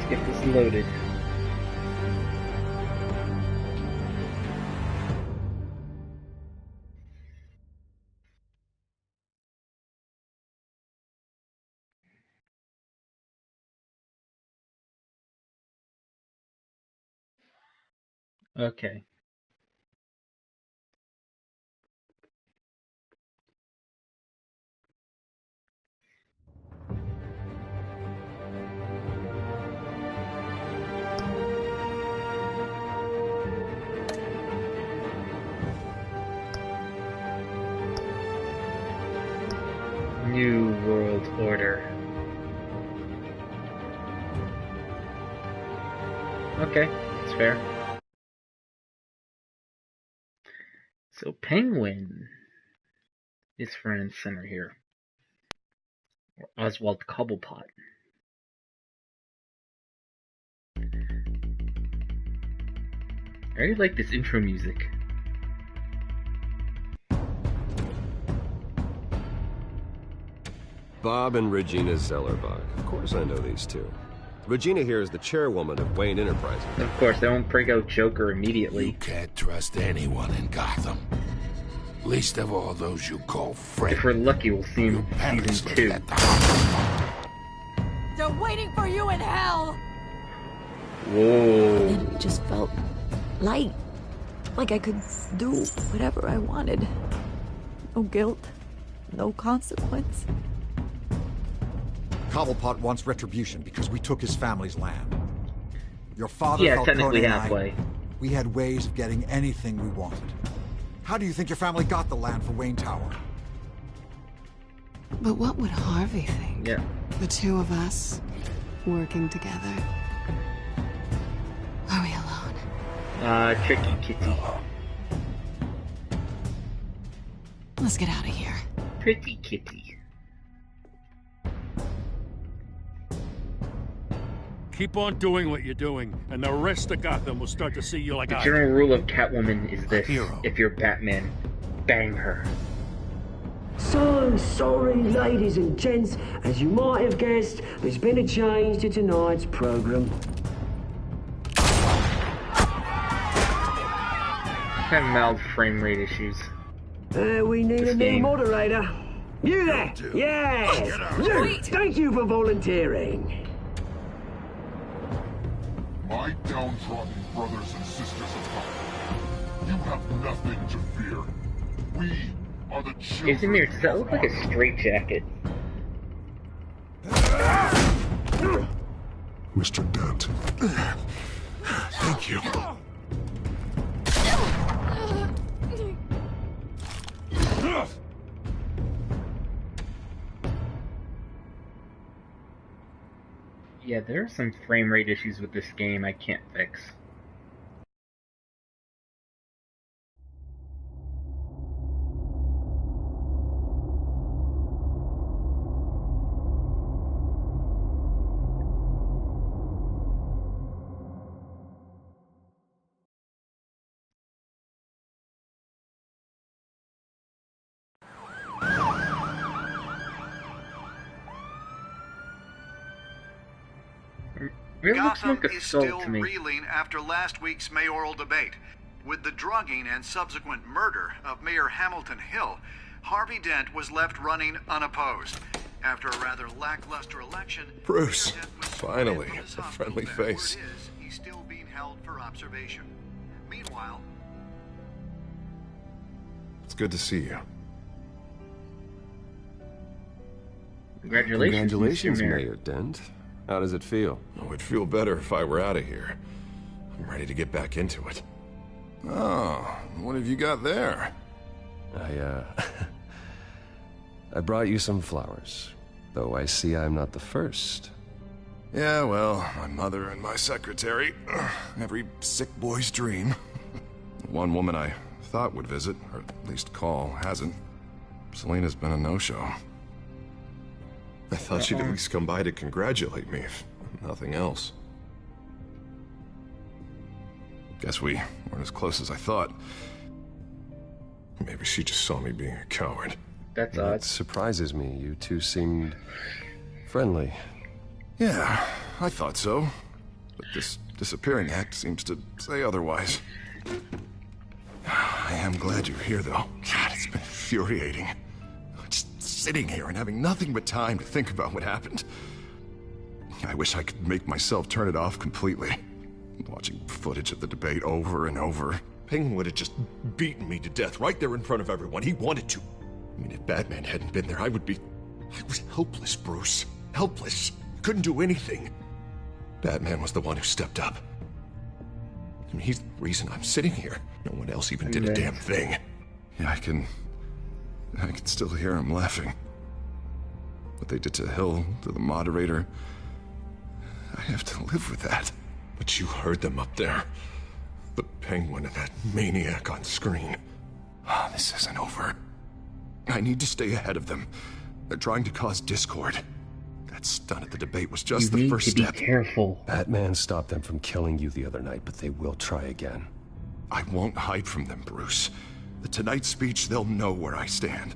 Get this loaded. Okay. New World Order. Okay, that's fair. So Penguin is front and center here. Or Oswald Cobblepot. I really like this intro music. Bob and Regina Zellerbach. Of course I know these two. Regina here is the chairwoman of Wayne Enterprises. Of course, they won't break out Joker immediately. You can't trust anyone in Gotham. Least of all those you call friends. If we're lucky, we'll see him in season 2. They're waiting for you in hell! Whoa. It just felt light. Like I could do whatever I wanted. No guilt. No consequence. Cobblepot wants retribution because we took his family's land. Your father, Yeah, Falcone, technically and halfway. we had ways of getting anything we wanted. How do you think your family got the land for Wayne Tower? But what would Harvey think? Yeah. The two of us, working together. Are we alone? Tricky kitty. Let's get out of here. Pretty kitty. Keep on doing what you're doing, and the rest of Gotham will start to see you like The I general do. rule of Catwoman is this: hero. if you're Batman, bang her. So sorry, ladies and gents. As you might have guessed, there's been a change to tonight's program. Kind of mild frame rate issues. We need This a new game. moderator. You there? Yes. You. Thank you for volunteering. My downtrodden brothers and sisters of Gotham, you have nothing to fear. We are the children. Izmir, does that look like a straitjacket? Mr. Dent. Thank you. Yeah, there are some frame rate issues with this game I can't fix. Really looks Gotham like a is skull still to me. reeling after last week's mayoral debate. With the drugging and subsequent murder of Mayor Hamilton Hill, Harvey Dent was left running unopposed. After a rather lackluster election, Bruce, Mayor Dent was finally, sworn in from his a hospital friendly bed. face. Word is, he's still being held for observation. Meanwhile, It's good to see you. Congratulations, Congratulations, Mr. Mayor. Mayor Dent. How does it feel? Oh, it'd feel better if I were out of here. I'm ready to get back into it. Oh, what have you got there? I brought you some flowers. Though I see I'm not the first. Yeah, well, my mother and my secretary. Every sick boy's dream. One woman I thought would visit, or at least call, hasn't. Selena's been a no-show. I thought she'd at least come by to congratulate me, if nothing else. Guess we weren't as close as I thought. Maybe she just saw me being a coward. That's odd. It surprises me. You two seemed friendly. Yeah, I thought so. but this disappearing act seems to say otherwise. I am glad you're here, though. God, it's been infuriating. Just sitting here and having nothing but time to think about what happened. I wish I could make myself turn it off completely. Watching footage of the debate over and over. Penguin would have just beaten me to death right there in front of everyone. He wanted to. I mean, if Batman hadn't been there, I was helpless, Bruce. Helpless. Couldn't do anything. Batman was the one who stepped up. I mean, he's the reason I'm sitting here. No one else even did a damn thing. Yeah, I can still hear him laughing. What they did to Hill, to the moderator, I have to live with that. But you heard them up there. The Penguin and that maniac on screen. Oh, this isn't over. I need to stay ahead of them. They're trying to cause discord. That stunt at the debate was just the first step. Be careful. Batman stopped them from killing you the other night, but they will try again. I won't hide from them, Bruce. The Tonight speech, they'll know where I stand.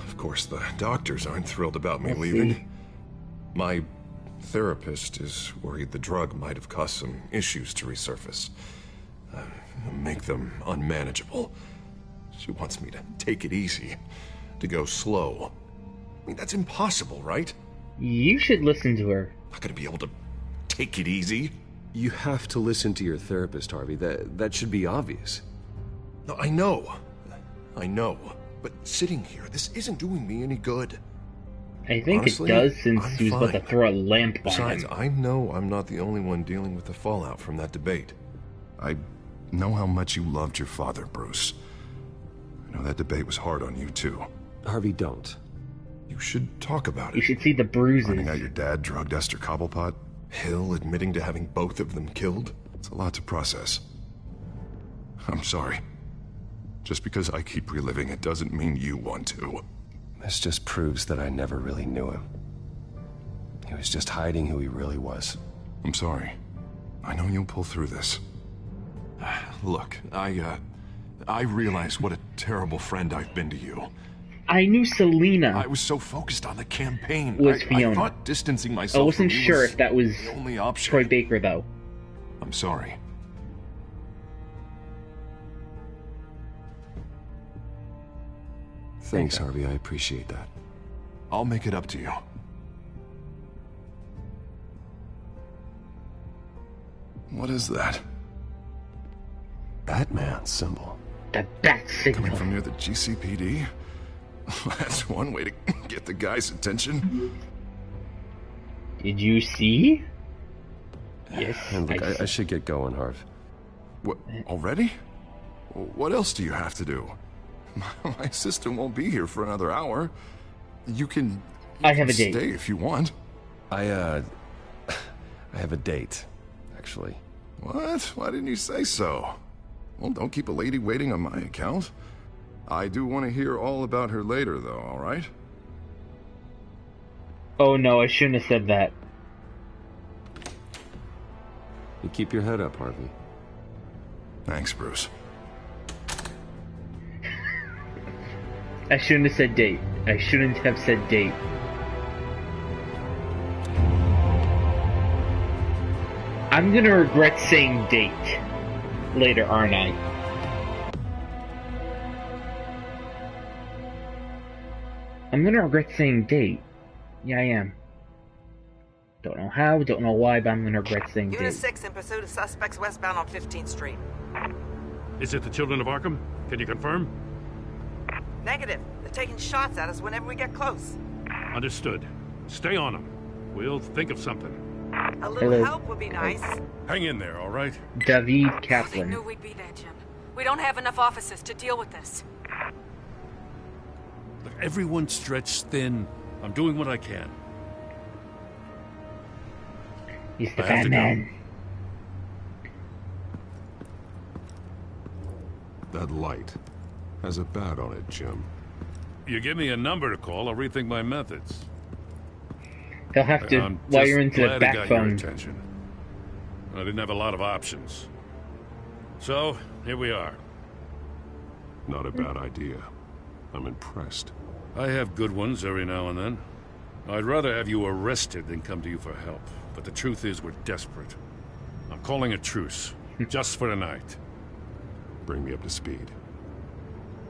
Of course, the doctors aren't thrilled about me leaving. My therapist is worried the drug might have caused some issues to resurface. Make them unmanageable. She wants me to take it easy, to go slow. I mean, that's impossible, right? You should listen to her. I'm not gonna be able to take it easy. You have to listen to your therapist, Harvey. That should be obvious. No, I know. But sitting here, this isn't doing me any good. I think honestly, it does, since he's about to throw a lamp on Besides, him. I know I'm not the only one dealing with the fallout from that debate. I know how much you loved your father, Bruce. I know that debate was hard on you, too. Harvey, don't. You should talk about it. You should see the bruises. Finding out your dad drugged Esther Cobblepot. Hill admitting to having both of them killed. It's a lot to process. I'm sorry. Just because I keep reliving it doesn't mean you want to. This just proves that I never really knew him. He was just hiding who he really was. I'm sorry. I know you'll pull through this. Look, I realize what a terrible friend I've been to you. I knew Selina. I was so focused on the campaign. Was Fiona. I thought distancing myself. I wasn't sure if that was the only option. Troy Baker, though. I'm sorry. Thanks, Harvey. I appreciate that. I'll make it up to you. What is that? Batman symbol. The bat signal. Coming from near the GCPD? That's one way to get the guy's attention. Did you see? Yes. And look, I should get going, Harv. What, already? What else do you have to do? My assistant won't be here for another hour. You can have a date. Stay if you want. I have a date, actually. What? Why didn't you say so? Well, don't keep a lady waiting on my account. I do want to hear all about her later, though, all right? Oh no, I shouldn't have said that. You keep your head up, Harvey. Thanks, Bruce. I shouldn't have said date. I shouldn't have said date. I'm gonna regret saying date later, aren't I? I'm gonna regret saying date. Yeah, I am. Don't know how, don't know why, but I'm gonna regret saying date. Unit 6 in pursuit of suspects westbound on 15th Street. Is it the Children of Arkham? Can you confirm? Negative. They're taking shots at us whenever we get close. Understood. Stay on them. We'll think of something. A little help would be nice. Hang in there, all right? David Kaplan. They knew we'd be there, Jim. We don't have enough officers to deal with this. Look, everyone's stretched thin. I'm doing what I can. He's the Batman. That light has a bat on it, Jim. You give me a number to call, I'll rethink my methods. He'll have to wire into the backbone. Attention. I didn't have a lot of options. So, here we are. Not a bad idea. I'm impressed. I have good ones every now and then. I'd rather have you arrested than come to you for help. But the truth is, we're desperate. I'm calling a truce. Just for tonight. Bring me up to speed.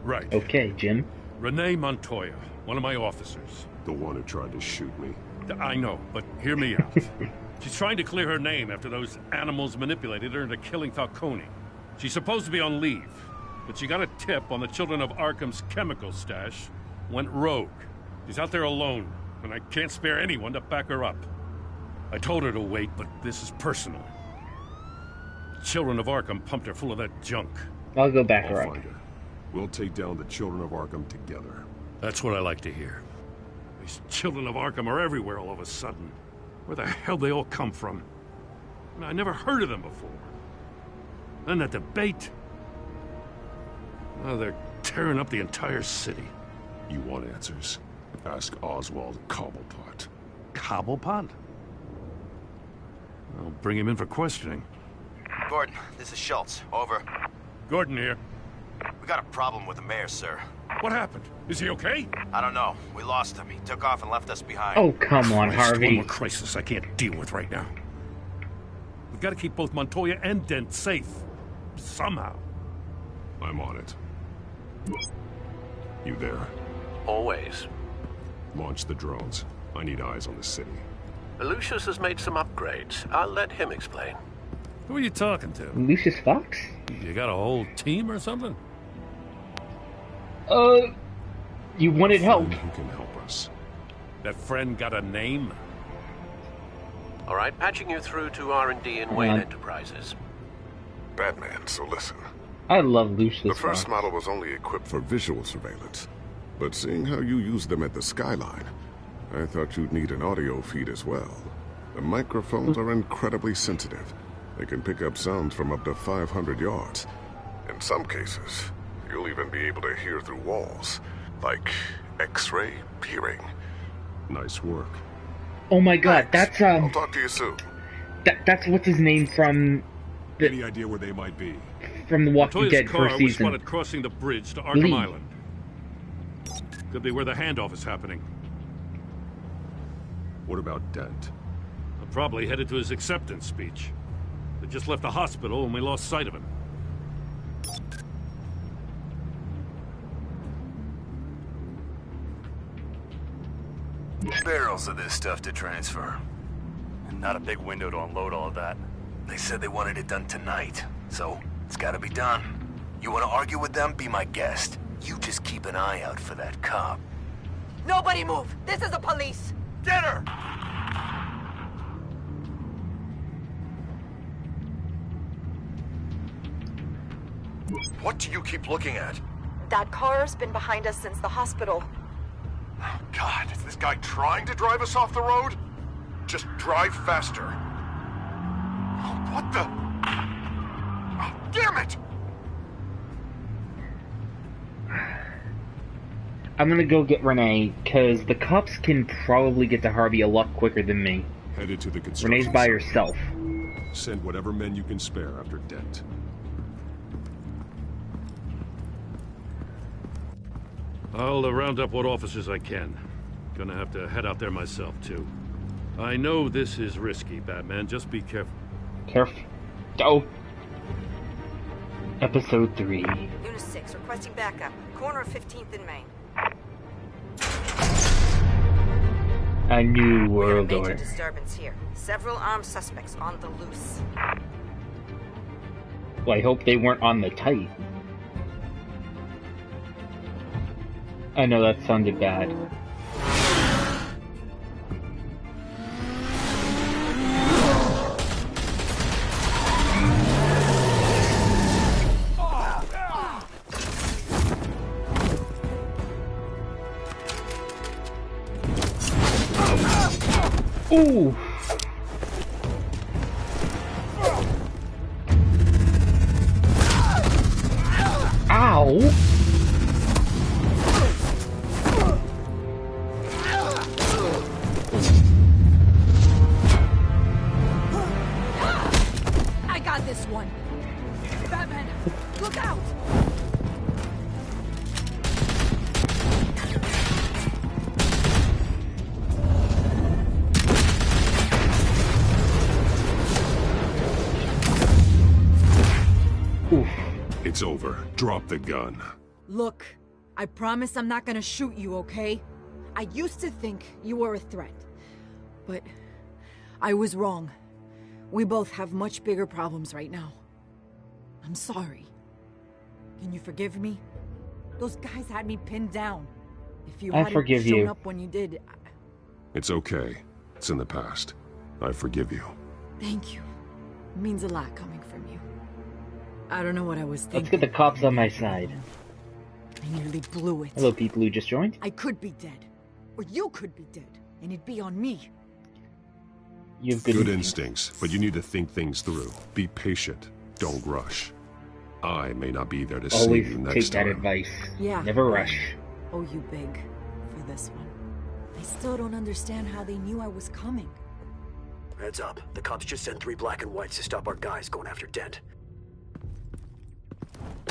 Right. Okay, Jim. Renee Montoya, one of my officers. The one who tried to shoot me. I know, but hear me out. She's trying to clear her name after those animals manipulated her into killing Falcone. She's supposed to be on leave, but she got a tip on the Children of Arkham's chemical stash, went rogue. She's out there alone, and I can't spare anyone to back her up. I told her to wait, but this is personal. Children of Arkham pumped her full of that junk. I'll go back her I'll up. find her. We'll take down the Children of Arkham together. That's what I like to hear. These Children of Arkham are everywhere all of a sudden. Where the hell they all come from? I never heard of them before. Then that debate. Now they're tearing up the entire city. You want answers? Ask Oswald Cobblepot. Cobblepot? I'll bring him in for questioning. Gordon, this is Schultz. Over. Gordon here. We got a problem with the mayor, sir. What happened? Is he okay? I don't know. We lost him. He took off and left us behind. Oh, come on, Christ, Harvey. One more crisis I can't deal with right now. We've got to keep both Montoya and Dent safe. Somehow. I'm on it. You there? Always. Launch the drones. I need eyes on the city. Lucius has made some upgrades. I'll let him explain. Who are you talking to? Lucius Fox? You got a whole team or something? You wanted help. Who can help us? That friend got a name? All right, patching you through to R&D in Wayne Enterprises. Batman, so listen. I love Lucius The first Fox. model was only equipped for visual surveillance. But seeing how you use them at the skyline, I thought you'd need an audio feed as well. The microphones are incredibly sensitive. They can pick up sounds from up to 500 yards. In some cases, you'll even be able to hear through walls, like X-ray peering. Nice work. Oh my god, that's I'll talk to you soon. That's what's his name from Any idea where they might be? from The Walking Montoya's Dead car first was season. spotted crossing the bridge to Arkham Lee. Island. Could be where the handoff is happening. What about Dent? I'm probably headed to his acceptance speech. They just left the hospital and we lost sight of him. Barrels of this stuff to transfer. And not a big window to unload all of that. They said they wanted it done tonight, so it's gotta be done. You wanna argue with them? Be my guest. You just keep an eye out for that cop. Nobody move! This is the police! Get her! What do you keep looking at? That car's been behind us since the hospital. Oh, God, is this guy trying to drive us off the road? Just drive faster. Oh, what the? Oh, damn it! I'm gonna go get Renee, because the cops can probably get to Harvey a lot quicker than me. Headed to the construction Renee's by site. herself. Send whatever men you can spare after Dent. I'll round up what officers I can. Gonna have to head out there myself, too. I know this is risky, Batman. Just be careful. Careful. Oh. Episode 3. Unit 6, requesting backup. Corner of 15th and Main. A new world Major order. disturbance here. Several armed suspects on the loose. Well, I hope they weren't on the tight. I know that sounded bad. Ooh! Ow! I got this one. Batman, look out! It's over. Drop the gun. Look, I promise I'm not gonna shoot you, okay? I used to think you were a threat. But I was wrong. We both have much bigger problems right now. I'm sorry. Can you forgive me? Those guys had me pinned down. If you hadn't shown up when you did... It's okay. It's in the past. I forgive you. Thank you. It means a lot coming from you. I don't know what I was thinking. Let's get the cops on my side. I nearly blew it. Hello, people who just joined. I could be dead. Or you could be dead. And it'd be on me. You have good instincts, but you need to think things through. Be patient. Don't rush. I may not be there to save you next time. Always take that advice. Yeah. Never rush. Oh, you big for this one. I still don't understand how they knew I was coming. Heads up. The cops just sent 3 black and whites to stop our guys going after Dent.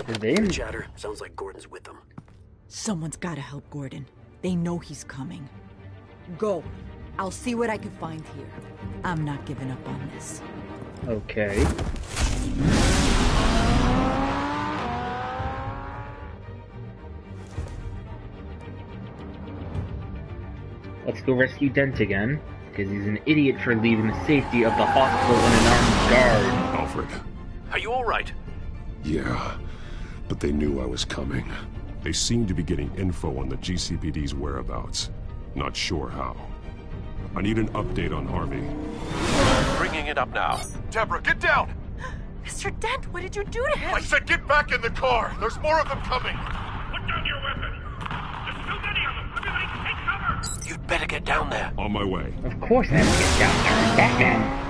The chatter sounds like Gordon's with them. Someone's gotta help Gordon. They know he's coming. Go. I'll see what I can find here. I'm not giving up on this. Okay. Let's go rescue Dent again, because he's an idiot for leaving the safety of the hospital in an armed guard. Alfred. Are you alright? Yeah, but they knew I was coming. They seem to be getting info on the GCPD's whereabouts. Not sure how. I need an update on Harvey. Bringing it up now. Deborah, get down! Mr. Dent, what did you do to him? I said get back in the car! There's more of them coming! Put down your weapon! There's too many of them! Everybody take cover! You'd better get down there. On my way. Of course I have to get down there. I'm Batman.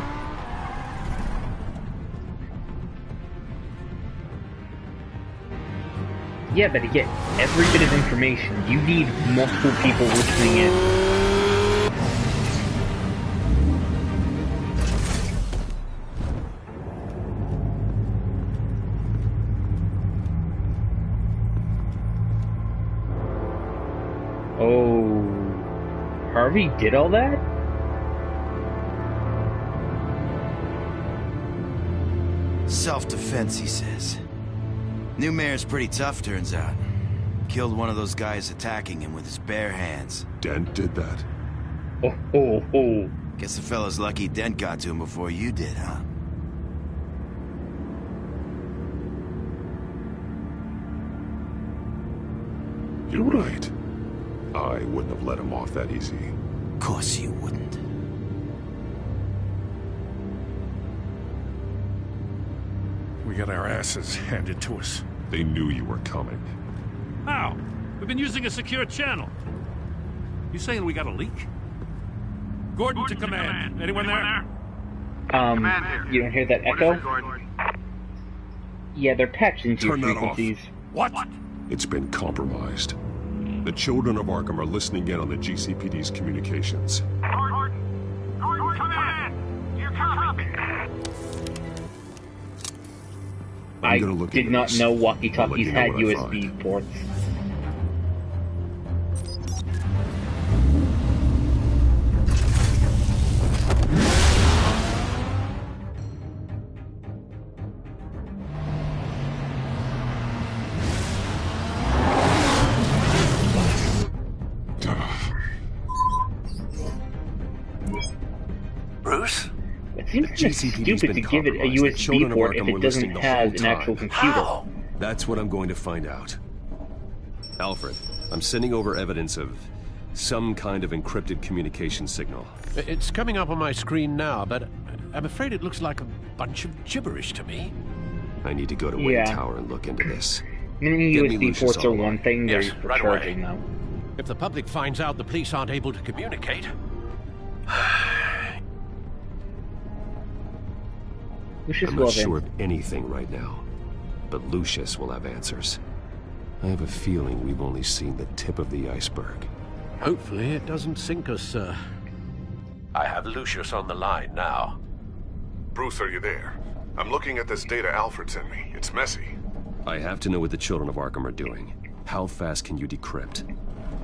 Yeah, but to get every bit of information, you need multiple people listening in. Oh, Harvey did all that? Self-defense, he says. New mayor's pretty tough, turns out. Killed one of those guys attacking him with his bare hands. Dent did that? Oh. Guess the fella's lucky Dent got to him before you did, huh? You're right. I wouldn't have let him off that easy. Of course you wouldn't. We got our asses handed to us. They knew you were coming. How? We've been using a secure channel. You saying we got a leak? Gordon to command. Anyone there? You don't hear that echo? Yeah, they're patching to your frequencies. What? It's been compromised. The children of Arkham are listening in on the GCPD's communications. Gordon, command! You copy? I did not know walkie-talkies had USB ports. Bruce? It seems kind of stupid to give it a USB port if it doesn't have an actual computer. How? That's what I'm going to find out. Alfred, I'm sending over evidence of some kind of encrypted communication signal. It's coming up on my screen now, but I'm afraid it looks like a bunch of gibberish to me. I need to go to Wayne Tower and look into this. Mini USB ports are one thing, they're for charging though. If the public finds out the police aren't able to communicate... I'm not sure of anything right now, but Lucius will have answers. I have a feeling we've only seen the tip of the iceberg. Hopefully it doesn't sink us, sir. I have Lucius on the line now. Bruce, are you there? I'm looking at this data Alfred sent me. It's messy. I have to know what the children of Arkham are doing. How fast can you decrypt?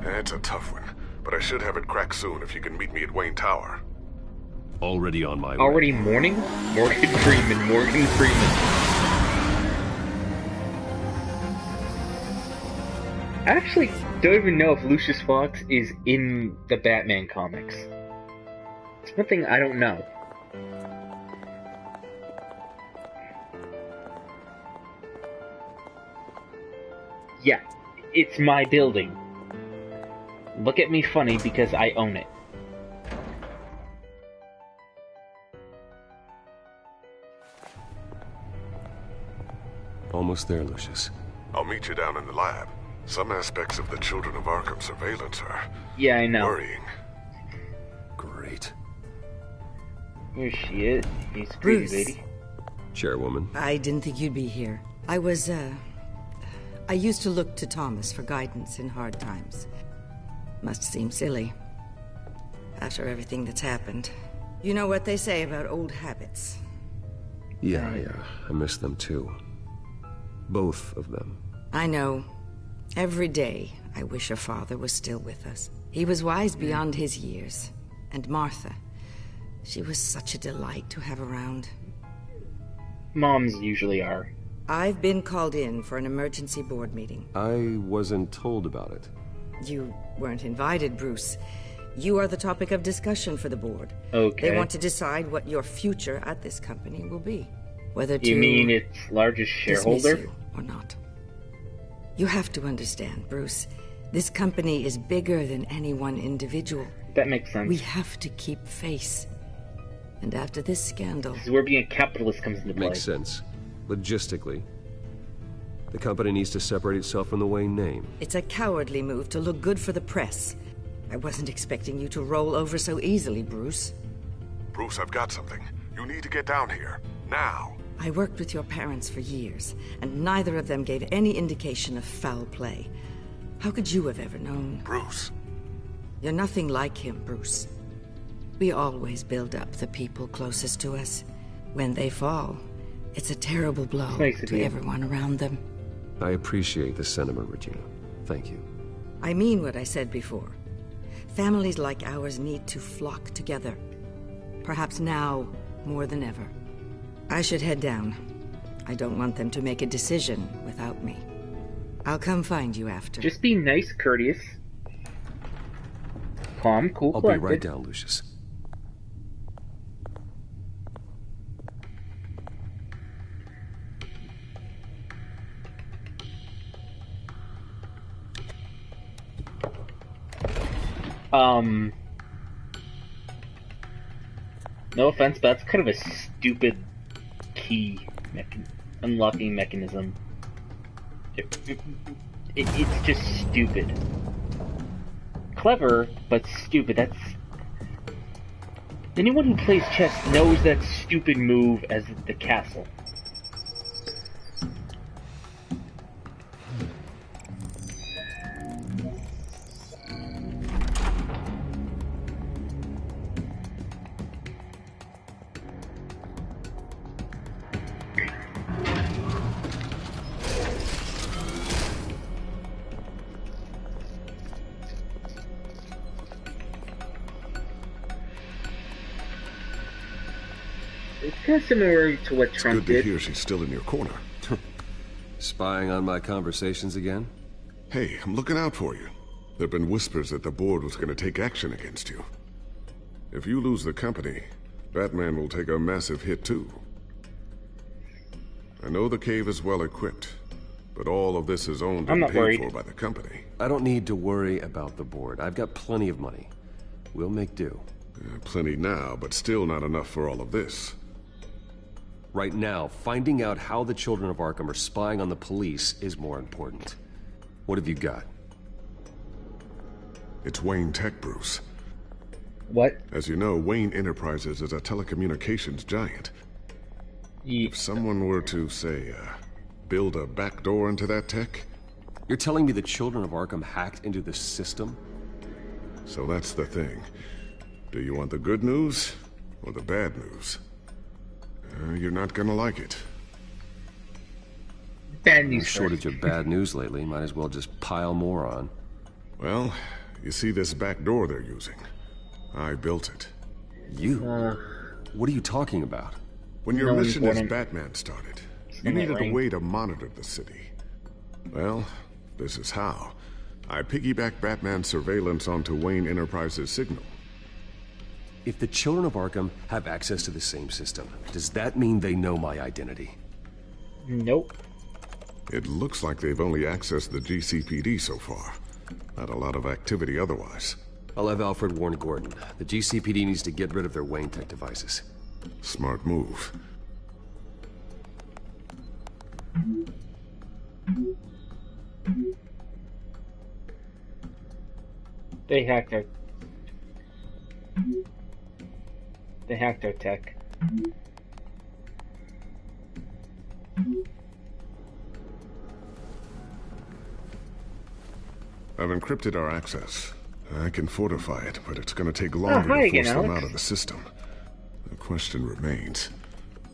It's a tough one, but I should have it cracked soon if you can meet me at Wayne Tower. Already on my way. Already morning? Morgan Freeman. I actually don't even know if Lucius Fox is in the Batman comics. It's one thing I don't know. Yeah, it's my building. Look at me funny because I own it. Almost there, Lucius. I'll meet you down in the lab. Some aspects of the Children of Arkham surveillance are... Yeah, I know. ...worrying. Great. Here she is. He's pretty, Bruce. lady. Chairwoman. I didn't think you'd be here. I used to look to Thomas for guidance in hard times. Must seem silly. After everything that's happened. You know what they say about old habits. Yeah, I miss them too. Both of them. I know. Every day, I wish her father was still with us. He was wise beyond his years. And Martha, she was such a delight to have around. Moms usually are. I've been called in for an emergency board meeting. I wasn't told about it. You weren't invited, Bruce. You are the topic of discussion for the board. Okay. They want to decide what your future at this company will be. Whether to... You mean its largest shareholder? You or not. You have to understand, Bruce. This company is bigger than any one individual. That makes sense. We have to keep face. And after this scandal... This is where being a capitalist comes into play. Makes sense. Logistically, the company needs to separate itself from the Wayne name. It's a cowardly move to look good for the press. I wasn't expecting you to roll over so easily, Bruce. Bruce, I've got something. You need to get down here. Now. I worked with your parents for years, and neither of them gave any indication of foul play. How could you have ever known? Bruce. You're nothing like him, Bruce. We always build up the people closest to us. When they fall, it's a terrible blow to everyone around them. I appreciate the sentiment, Regina. Thank you. I mean what I said before. Families like ours need to flock together. Perhaps now more than ever. I should head down. I don't want them to make a decision without me. I'll come find you after. Just be nice, courteous. Calm, cool, I'll collected. be right down, Lucius. No offense, but that's kind of a stupid key unlocking mechanism. It's just stupid. Clever, but stupid. That's... Anyone who plays chess knows that stupid move as the castle. It's kind of similar to what Trump did. Good to hear she's still in your corner. Spying on my conversations again? Hey, I'm looking out for you. There have been whispers that the board was going to take action against you. If you lose the company, Batman will take a massive hit too. I know the cave is well equipped, but all of this is owned and paid for by the company. I don't need to worry about the board. I've got plenty of money. We'll make do. Plenty now, but still not enough for all of this. Right now, finding out how the Children of Arkham are spying on the police is more important. What have you got? It's Wayne Tech, Bruce. What? As you know, Wayne Enterprises is a telecommunications giant. If someone were to, say, build a backdoor into that tech... You're telling me the Children of Arkham hacked into this system? So that's the thing. Do you want the good news or the bad news? You're not gonna like it. Bad news. Shortage of bad news lately. Might as well just pile more on. Well, you see this back door they're using? I built it. You? What are you talking about? When your mission as Batman started, you needed a way to monitor the city. Well, this is how. I piggybacked Batman's surveillance onto Wayne Enterprises' signal. If the children of Arkham have access to the same system, does that mean they know my identity? Nope. It looks like they've only accessed the GCPD so far. Not a lot of activity otherwise. I'll have Alfred warn Gordon. The GCPD needs to get rid of their Wayne Tech devices. Smart move. They hacked our tech. I've encrypted our access. I can fortify it, but it's going to take longer to force them out of the system. The question remains,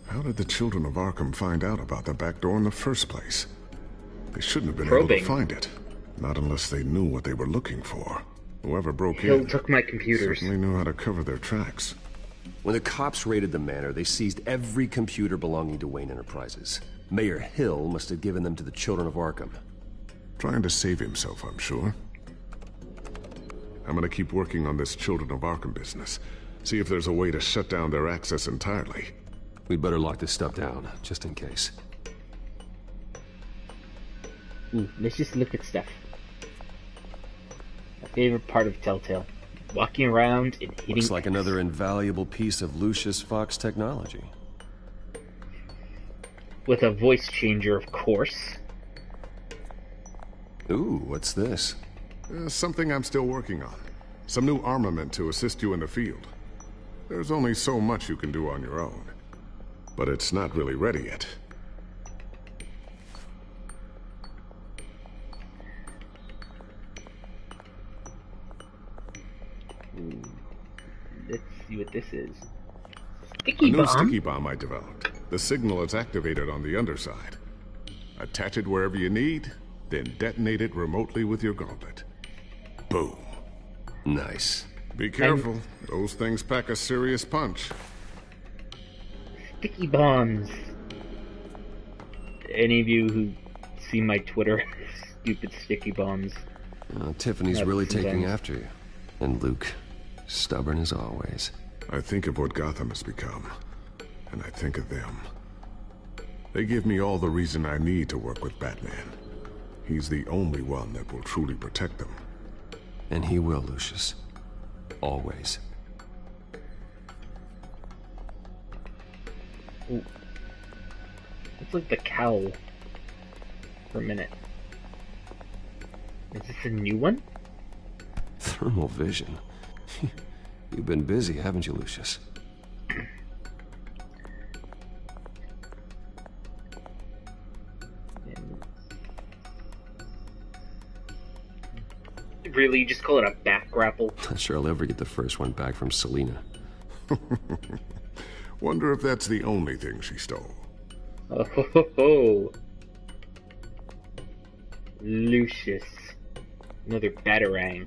how did the children of Arkham find out about the back door in the first place? They shouldn't have been able to find it. Not unless they knew what they were looking for. Whoever broke in took my computers. Certainly knew how to cover their tracks. When the cops raided the manor, they seized every computer belonging to Wayne Enterprises. Mayor Hill must have given them to the children of Arkham. Trying to save himself, I'm sure. I'm gonna keep working on this Children of Arkham business. See if there's a way to shut down their access entirely. We'd better lock this stuff down, just in case. Let's just look at stuff. My favorite part of Telltale. Walking around and hitting... Looks like another invaluable piece of Lucius Fox technology. With a voice changer, of course. Ooh, what's this? Something I'm still working on. Some new armament to assist you in the field. There's only so much you can do on your own. But it's not really ready yet. Let's see what this is. A new sticky bomb I developed. The signal is activated on the underside. Attach it wherever you need, then detonate it remotely with your gauntlet. Boom. Nice. Be careful. Those things pack a serious punch. Sticky bombs. Any of you who see my Twitter, stupid sticky bombs. Tiffany's really taking after you. And Luke, stubborn as always. I think of what Gotham has become, and I think of them. They give me all the reason I need to work with Batman. He's the only one that will truly protect them. And he will, Lucius. Always. Ooh. Looks like the cowl. For a minute. Is this a new one? Thermal vision. You've been busy, haven't you, Lucius? Really, you just call it a back grapple? Not sure I'll ever get the first one back from Selina. Wonder if that's the only thing she stole. Oh ho ho ho. Lucius. Another Batarang.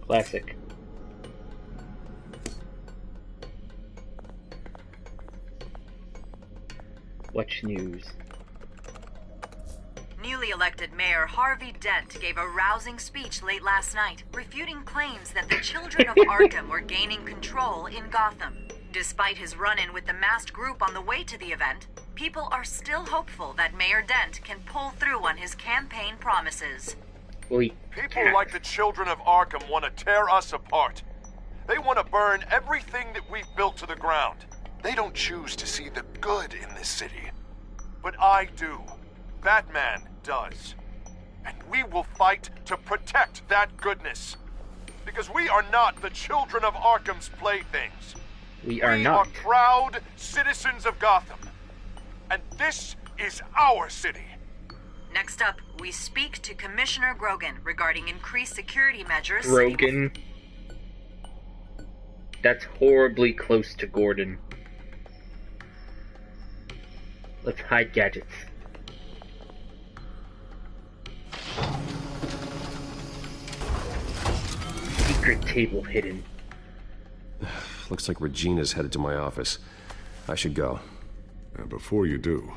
Classic. Watch news. Newly elected Mayor Harvey Dent gave a rousing speech late last night, refuting claims that the children of Arkham were gaining control in Gotham. Despite his run-in with the masked group on the way to the event, people are still hopeful that Mayor Dent can pull through on his campaign promises. People like the children of Arkham want to tear us apart. They want to burn everything that we've built to the ground. They don't choose to see the good in this city. But I do. Batman does. And we will fight to protect that goodness. Because we are not the children of Arkham's playthings. We are proud citizens of Gotham. And this is our city. Next up, we speak to Commissioner Grogan regarding increased security measures. Grogan? That's horribly close to Gordon. Let's hide gadgets. Secret table hidden. Looks like Regina's headed to my office. I should go. And before you do,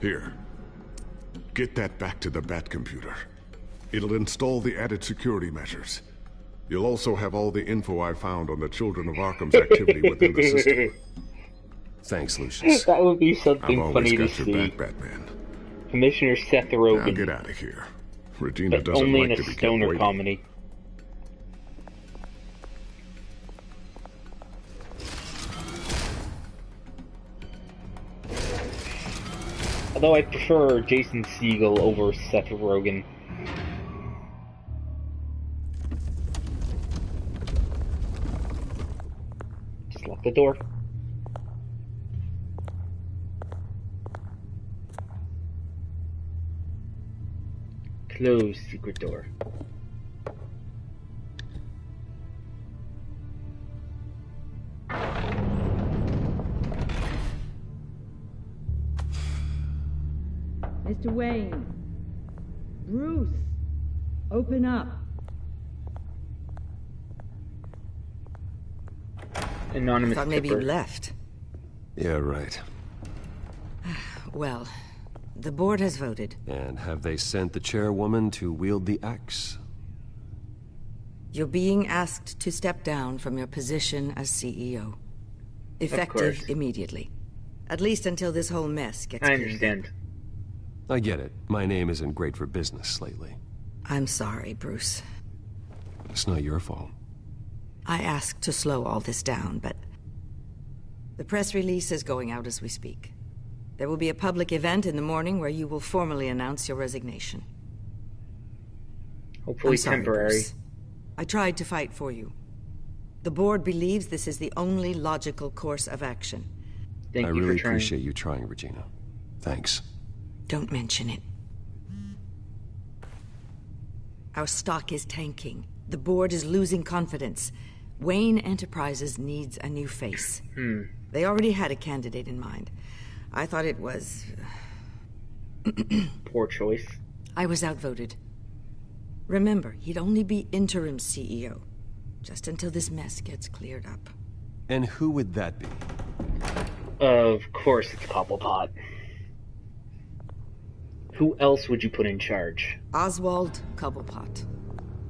Here. Get that back to the Bat computer. It'll install the added security measures. You'll also have all the info I found on the Children of Arkham's activity within the system. Thanks, Lucius. That would be something I've funny always to got your see. back, Batman. Commissioner Seth Rogen. Now get out of here. Regina but doesn't only like in to a be kept stoner waiting. comedy. Although I prefer Jason Segel over Seth Rogen. Just lock the door. Close secret door. Mr. Wayne. Bruce. Open up. Anonymous Thought maybe you tipper. left. Yeah, right. Well, the board has voted. And have they sent the chairwoman to wield the axe? You're being asked to step down from your position as CEO. Effective immediately. At least until this whole mess gets I cleaned understand. I get it. My name isn't great for business lately. I'm sorry, Bruce. It's not your fault. I asked to slow all this down, but the press release is going out as we speak. There will be a public event in the morning where you will formally announce your resignation. Hopefully I'm sorry, temporary. Bruce. I tried to fight for you. The board believes this is the only logical course of action. Thank I you really for trying. appreciate you trying, Regina. Thanks. Don't mention it. Our stock is tanking. The board is losing confidence. Wayne Enterprises needs a new face. They already had a candidate in mind. I thought it was... Poor choice. I was outvoted. Remember, he'd only be interim CEO. Just until this mess gets cleared up. And who would that be? Of course it's Cobblepot. Who else would you put in charge? Oswald Cobblepot.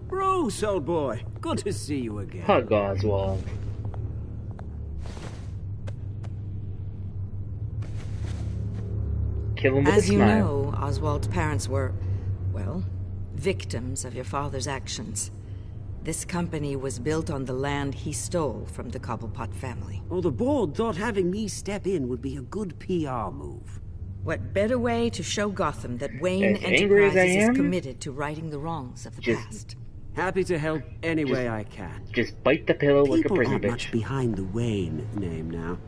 Bruce, old boy. Good to see you again. Hug Oswald. Kill him with As a you smile. know, Oswald's parents were, well, victims of your father's actions. This company was built on the land he stole from the Cobblepot family. Well, the board thought having me step in would be a good PR move. What better way to show Gotham that Wayne As angry as I Enterprises is am? committed to righting the wrongs of the past? Happy to help any way I can. Just bite the pillow like a People prison aren't bitch. much behind the Wayne name now.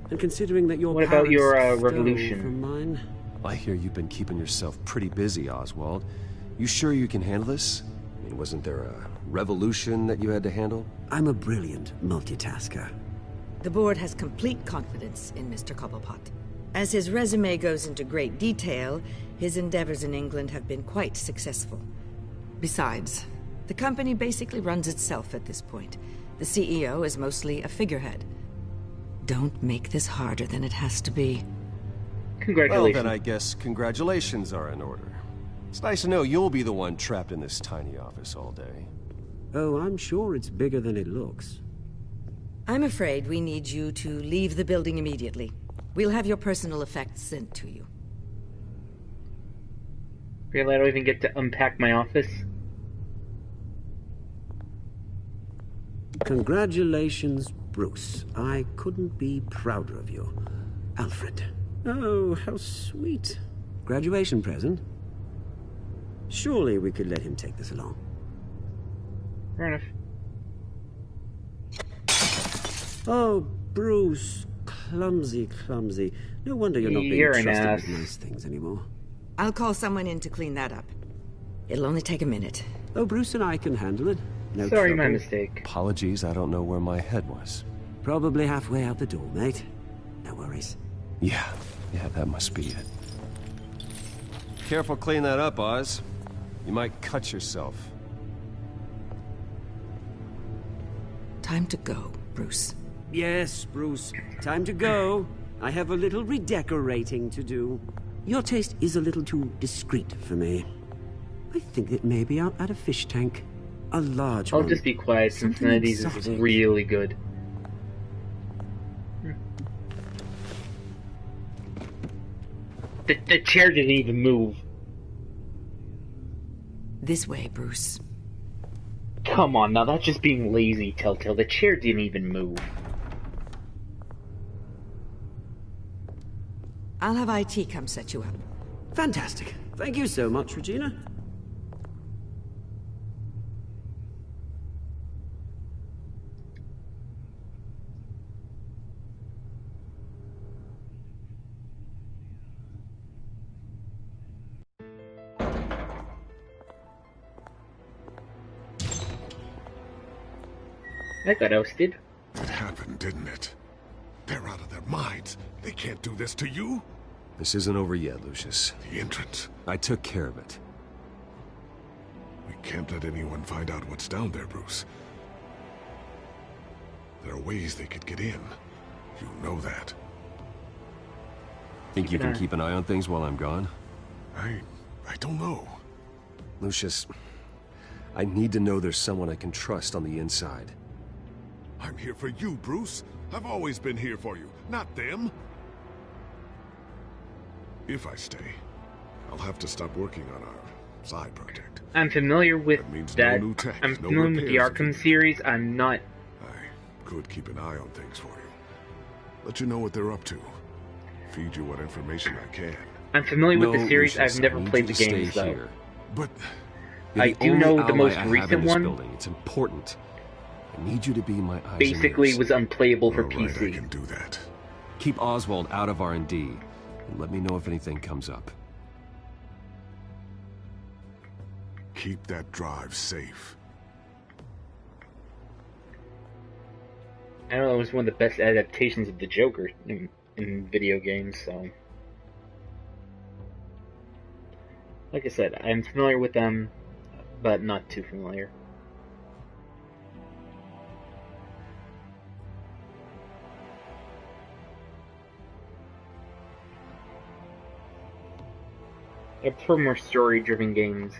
And considering that your What about your parents stole revolution? from mine, I hear you've been keeping yourself pretty busy, Oswald. You sure you can handle this? I mean, wasn't there a revolution that you had to handle? I'm a brilliant multitasker. The board has complete confidence in Mr. Cobblepot. As his resume goes into great detail, his endeavors in England have been quite successful. Besides, the company basically runs itself at this point. The CEO is mostly a figurehead. Don't make this harder than it has to be. Congratulations. Well, then I guess congratulations are in order. It's nice to know you'll be the one trapped in this tiny office all day. Oh, I'm sure it's bigger than it looks. I'm afraid we need you to leave the building immediately. We'll have your personal effects sent to you. Really, I don't even get to unpack my office? Congratulations, Bruce. I couldn't be prouder of you. Alfred. Oh, how sweet. Graduation present? Surely we could let him take this along. Fair enough. Oh, Bruce. Clumsy, clumsy. No wonder you're not being You're an trusted ass. with nice things anymore. I'll call someone in to clean that up. It'll only take a minute. Oh, Bruce and I can handle it. No Sorry, trouble. my mistake. Apologies, I don't know where my head was. Probably halfway out the door, mate. No worries. Yeah, that must be it. Careful clean that up, Oz. You might cut yourself. Time to go, Bruce. Yes, Bruce. Time to go. I have a little redecorating to do. Your taste is a little too discreet for me. I think that maybe I'll add a fish tank. A large one. I'll just be quiet since none of these is really good. The chair didn't even move. This way, Bruce. Come on, now that's just being lazy, Telltale. The chair didn't even move. I'll have IT come set you up. Fantastic. Thank you so much, Regina. I got ousted. It happened, didn't it? They're out of their minds. They can't do this to you. This isn't over yet, Lucius. The entrance. I took care of it. We can't let anyone find out what's down there, Bruce. There are ways they could get in. You know that. Think you can keep an eye on things while I'm gone? I don't know. Lucius, I need to know there's someone I can trust on the inside. I'm here for you, Bruce. I've always been here for you, not them. If I stay, I'll have to stop working on our side project. I'm familiar with that. No new tech, I'm no familiar with the repairs Arkham series. I'm not. I could keep an eye on things for you. Let you know what they're up to. Feed you what information I can. I'm familiar with the series. Lucius, I've never I need played you the to games, stay though. here. But You're I the do only know the ally most I have in recent this one. building. It's important. I need you to be my eyes Basically, and ears. was unplayable for All right, PC. I can do that. Keep Oswald out of R&D, and let me know if anything comes up. Keep that drive safe. I don't know, it was one of the best adaptations of the Joker in video games, so... Like I said, I'm familiar with them, but not too familiar. I prefer more story-driven games.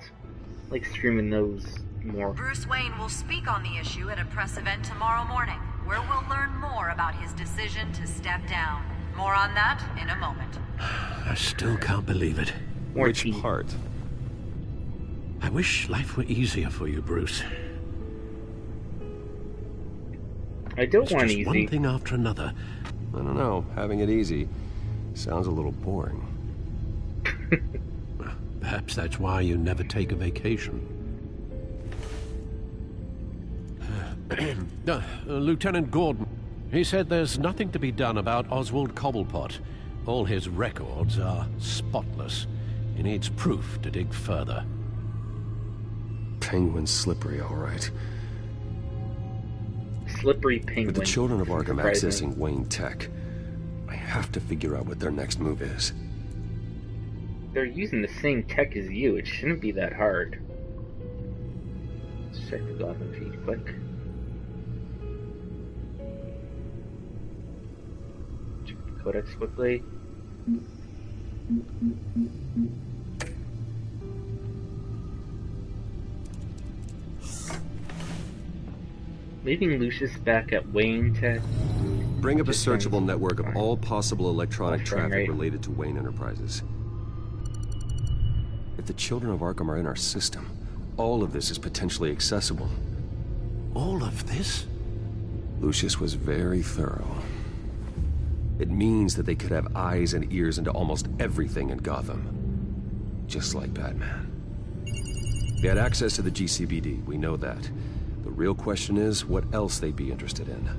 I like streaming those more. Bruce Wayne will speak on the issue at a press event tomorrow morning, where we'll learn more about his decision to step down. More on that in a moment. I still can't believe it. Which part? I wish life were easier for you, Bruce. I don't It's want just easy. one thing after another. I don't know. Having it easy sounds a little boring. Perhaps that's why you never take a vacation. Lieutenant Gordon, he said there's nothing to be done about Oswald Cobblepot. All his records are spotless. He needs proof to dig further. Penguin's slippery, all right. Slippery penguin. With the children of Arkham Surprising. accessing Wayne Tech, I have to figure out what their next move is. They're using the same tech as you. It shouldn't be that hard. Let's check the Gotham feed quick. Check the codex quickly. Leaving Lucius back at Wayne Tech. Bring up a Just searchable sounds network of fine. all possible electronic Fine, traffic right? related to Wayne Enterprises. If the children of Arkham are in our system, all of this is potentially accessible. All of this? Lucius was very thorough. It means that they could have eyes and ears into almost everything in Gotham. Just like Batman. They had access to the GCPD, we know that. The real question is, what else they'd be interested in.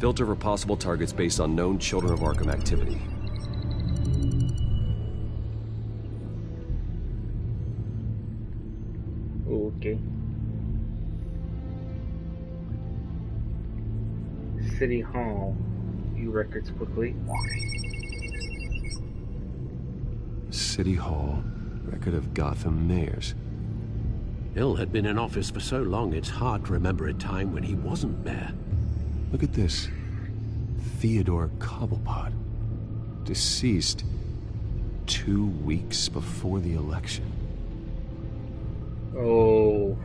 Filter for possible targets based on known Children of Arkham activity. Okay. City Hall. View records quickly. City Hall. Record of Gotham mayors. Hill had been in office for so long, it's hard to remember a time when he wasn't mayor. Look at this. Theodore Cobblepot. Deceased 2 weeks before the election. Oh.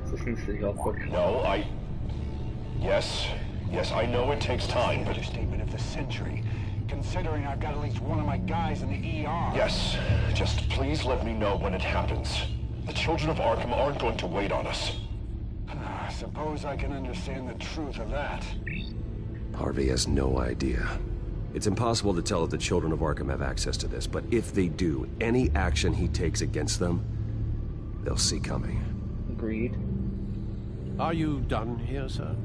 Listen to the golf course. No, Yes, I know it takes time, but... Understatement of the century, considering I've got at least one of my guys in the ER. Yes, just please let me know when it happens. The children of Arkham aren't going to wait on us. I suppose I can understand the truth of that. Harvey has no idea. It's impossible to tell if the children of Arkham have access to this, but if they do, any action he takes against them, they'll see coming. Agreed. Are you done here, sir?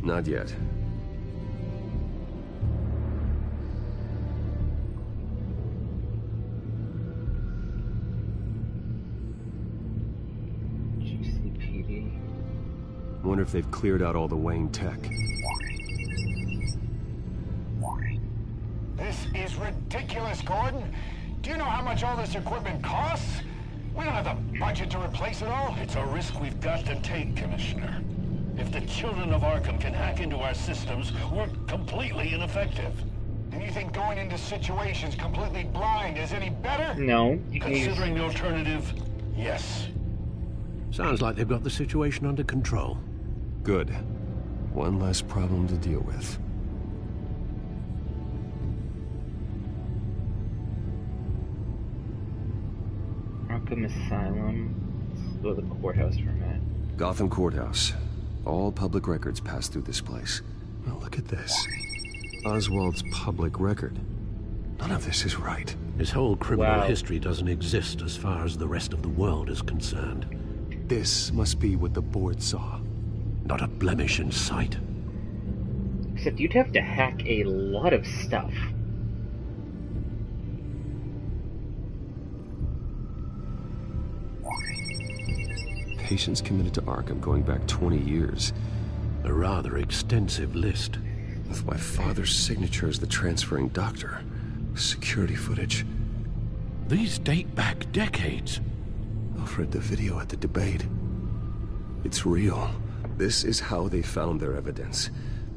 Not yet. GCPD. Wonder if they've cleared out all the Wayne tech. This is ridiculous, Gordon. Do you know how much all this equipment costs? We don't have the budget to replace it all. It's a risk we've got to take, Commissioner. If the children of Arkham can hack into our systems, we're completely ineffective. And you think going into situations completely blind is any better? No. Considering the alternative, yes. Sounds like they've got the situation under control. Good. One less problem to deal with. Arkham Asylum. Let's go to the courthouse for a minute. Gotham Courthouse. All public records pass through this place. Well, look at this. Oswald's public record. None of this is right. His whole criminal history doesn't exist as far as the rest of the world is concerned. This must be what the board saw. Not a blemish in sight. Except you'd have to hack a lot of stuff. Patients committed to Arkham going back 20 years. A rather extensive list. With my father's signature as the transferring doctor. Security footage. These date back decades. Alfred, the video at the debate. It's real. This is how they found their evidence.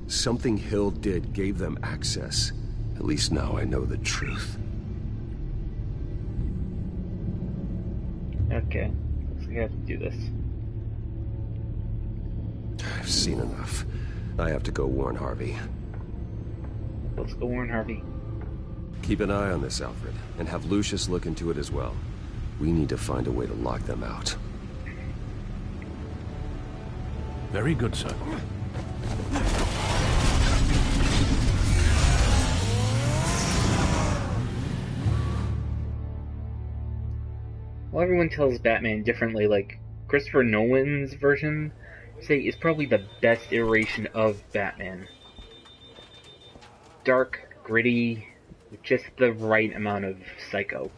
Something Hill did gave them access. At least now I know the truth. Okay. Looks like I have to do this. I've seen enough. I have to go warn Harvey. Let's go warn Harvey. Keep an eye on this, Alfred, and have Lucius look into it as well. We need to find a way to lock them out. Very good, sir. Well, everyone tells Batman differently. Like, Christopher Nolan's version, say, is probably the best iteration of Batman. Dark, gritty, with just the right amount of psycho.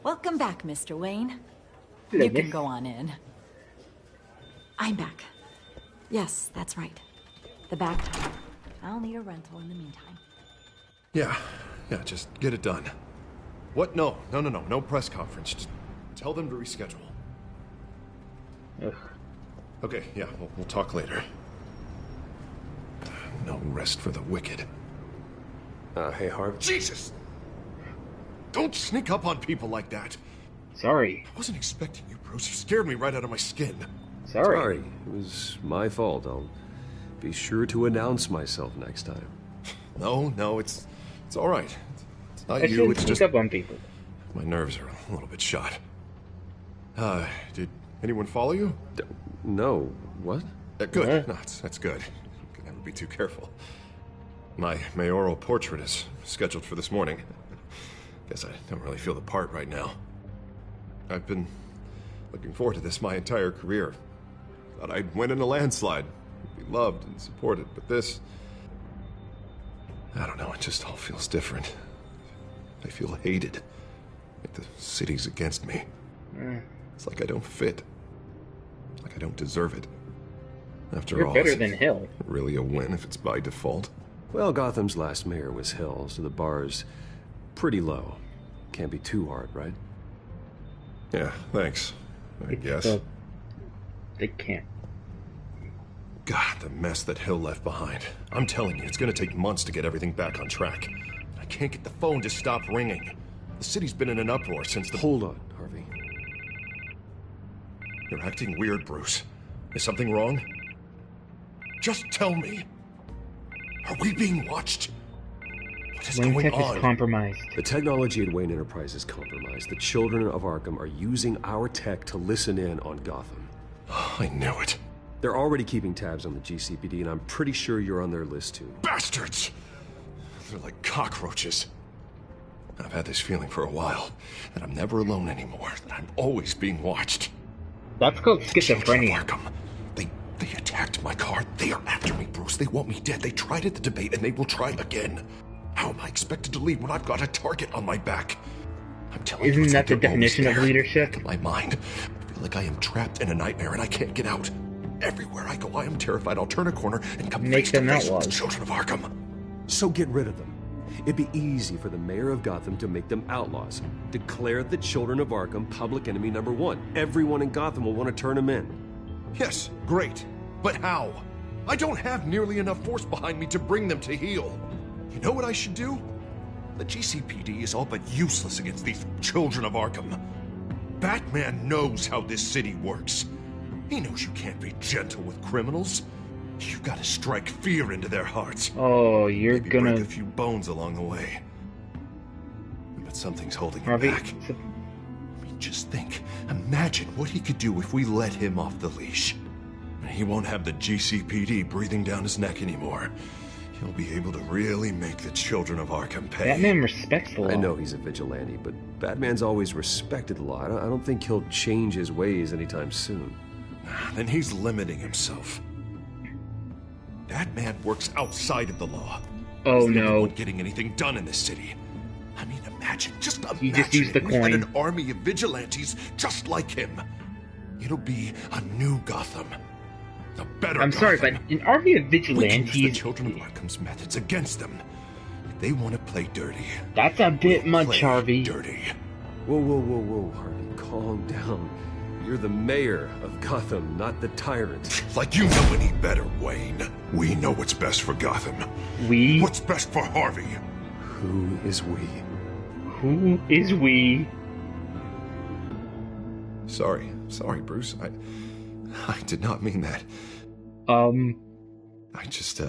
Welcome back, Mr. Wayne. Hello, You can miss. go on in. I'm back. Yes, that's right. The back time. I'll need a rental in the meantime. Yeah, just get it done. What? No press conference. Just tell them to reschedule. Ugh. Okay, yeah, we'll talk later. No rest for the wicked. Hey, Harvey. Jesus! Don't sneak up on people like that. Sorry. I wasn't expecting you, Bruce. You scared me right out of my skin. Sorry. It was my fault. I'll be sure to announce myself next time. No, it's all right. It's not I you, shouldn't it's sneak just... up on people. My nerves are a little bit shot. Did anyone follow you? No. What? Good. No, that's good. You can never be too careful. My mayoral portrait is scheduled for this morning. Guess I don't really feel the part right now. I've been looking forward to this my entire career. Thought I'd win in a landslide, be loved and supported, but this... I don't know, it just all feels different. I feel hated. Like the city's against me. It's like I don't fit. Like I don't deserve it. After You're all, better is than it Hill. really a win if it's by default? Well, Gotham's last mayor was Hill, so the bar's pretty low. Can't be too hard, right? Yeah, thanks. I guess. They can't. God, the mess that Hill left behind. I'm telling you, it's gonna take months to get everything back on track. I can't get the phone to stop ringing. The city's been in an uproar since the... Hold on, Harvey. You're acting weird, Bruce. Is something wrong? Just tell me. Are we being watched? What is going on? Is compromised. The technology at Wayne Enterprise is compromised. The children of Arkham are using our tech to listen in on Gotham. I knew it. They're already keeping tabs on the GCPD, and I'm pretty sure you're on their list, too. Bastards! They're like cockroaches. I've had this feeling for a while, that I'm never alone anymore, that I'm always being watched. That's called schizophrenia. Arkham. They attacked my car. They are after me, Bruce. They want me dead. They tried at the debate, and they will try again. How am I expected to leave when I've got a target on my back? I'm telling you, isn't that the definition of leadership? In my mind, I feel like I am trapped in a nightmare and I can't get out. Everywhere I go, I am terrified I'll turn a corner and come face to face with the children of Arkham. So get rid of them. It'd be easy for the mayor of Gotham to make them outlaws. Declare the children of Arkham public enemy number 1. Everyone in Gotham will want to turn them in. Yes, great. But how? I don't have nearly enough force behind me to bring them to heel. You know what I should do? The GCPD is all but useless against these children of Arkham. Batman knows how this city works. He knows you can't be gentle with criminals. You've got to strike fear into their hearts. Oh, you're Maybe gonna break a few bones along the way. But something's holding him Harvey, back. I mean, just think. Imagine what he could do if we let him off the leash. He won't have the GCPD breathing down his neck anymore. He'll be able to really make the children of Arkham pay. Batman respects the law. I know he's a vigilante, but Batman's always respected the law. I don't think he'll change his ways anytime soon. Then he's limiting himself. Batman works outside of the law. Oh he's no! Not getting anything done in this city. I mean, imagine, just imagine. You just used the we had coin. an army of vigilantes just like him. It'll be a new Gotham. A better I'm sorry, but an army of vigilantes... We can use the children of Arkham's methods against them. If they want to play dirty... That's a bit much, Harvey. Dirty. Whoa, Harvey. Calm down. You're the mayor of Gotham, not the tyrant. Like you know any better, Wayne. We know what's best for Gotham. We? What's best for Harvey? Who is we? Who is we? Sorry, Bruce. I did not mean that. I just,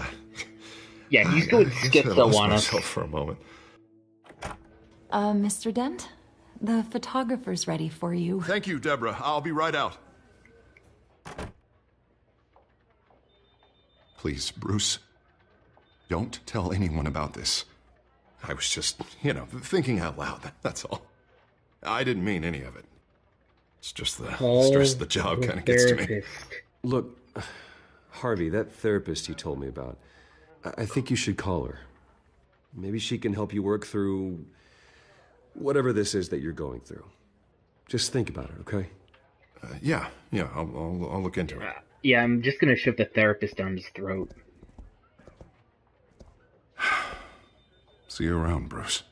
Yeah, he's going schizo on us. For a moment. Mr. Dent? The photographer's ready for you. Thank you, Deborah. I'll be right out. Please, Bruce. Don't tell anyone about this. I was just, thinking out loud. That's all. I didn't mean any of it. It's just the stress of the job kind of gets to me. Look, Harvey, that therapist you told me about, I think you should call her. Maybe she can help you work through whatever this is that you're going through. Just think about it, okay? Yeah, I'll look into it. Yeah, I'm just gonna shove the therapist down his throat. See you around, Bruce.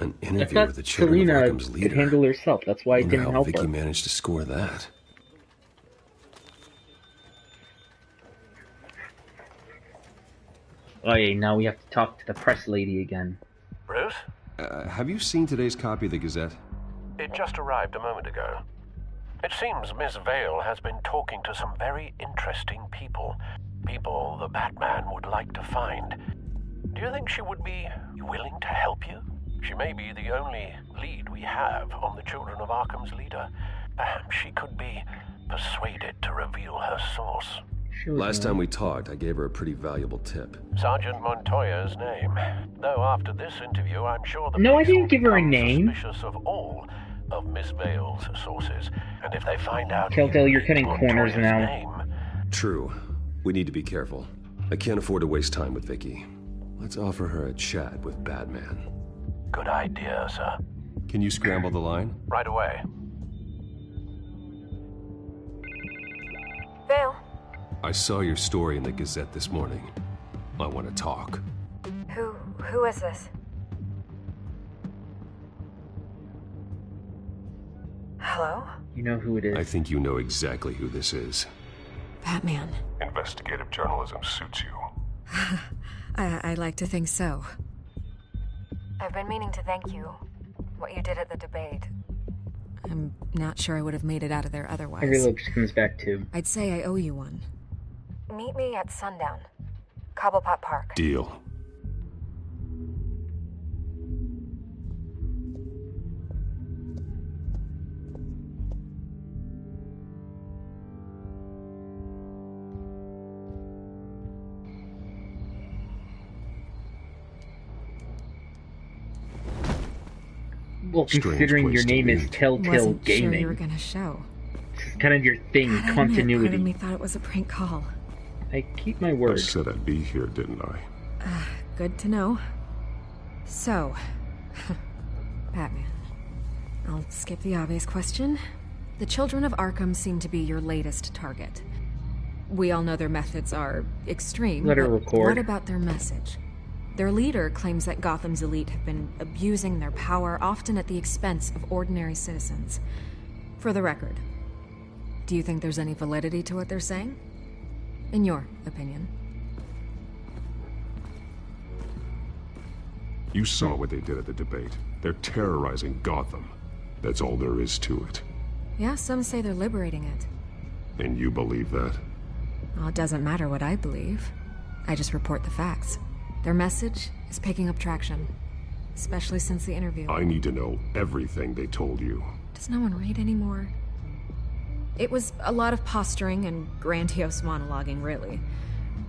An interview with the children Selina of Arkham's leader. could handle herself. That's why I didn't help Vicky her. Managed to score that. Oh yeah, now we have to talk to the press lady again. Bruce? Have you seen today's copy of the Gazette? It just arrived a moment ago. It seems Miss Vale has been talking to some very interesting people. People the Batman would like to find. Do you think she would be willing to help you? She may be the only lead we have on the Children of Arkham's leader. Perhaps she could be persuaded to reveal her source. Last time we talked, I gave her a pretty valuable tip. Sergeant Montoya's name. Though after this interview, I'm sure the No, I police will didn't give her a become name. suspicious of all of Miss Vale's sources. And if they find out Telltale, you're cutting Montoya's corners now. name, True. We need to be careful. I can't afford to waste time with Vicky. Let's offer her a chat with Batman. good idea, sir. Can you scramble the line? Right away. I saw your story in the Gazette this morning. I want to talk. Who is this? Hello? You know who it is. I think you know exactly who this is. Batman. Investigative journalism suits you. I like to think so. I've been meaning to thank you. What you did at the debate. I'm not sure I would have made it out of there otherwise. Every look she comes back to. I'd say I owe you one. Meet me at sundown. Cobblepot Park. Deal. Well, considering your name is Telltale Wasn't Gaming. Sure you were gonna show. It's kind of your thing, Gotta continuity. Admit, part of me thought it was a prank call. I keep my word. I said I'd be here, didn't I? Good to know. So, Batman. I'll skip the obvious question. The children of Arkham seem to be your latest target. We all know their methods are extreme. Let her but record. What about their message? Their leader claims that Gotham's elite have been abusing their power, often at the expense of ordinary citizens. For the record, do you think there's any validity to what they're saying? In your opinion? You saw what they did at the debate. They're terrorizing Gotham. That's all there is to it. Yeah, some say they're liberating it. And you believe that? Well, it doesn't matter what I believe. I just report the facts. Their message is picking up traction, especially since the interview. I need to know everything they told you. Does no one read anymore? It was a lot of posturing and grandiose monologuing, really.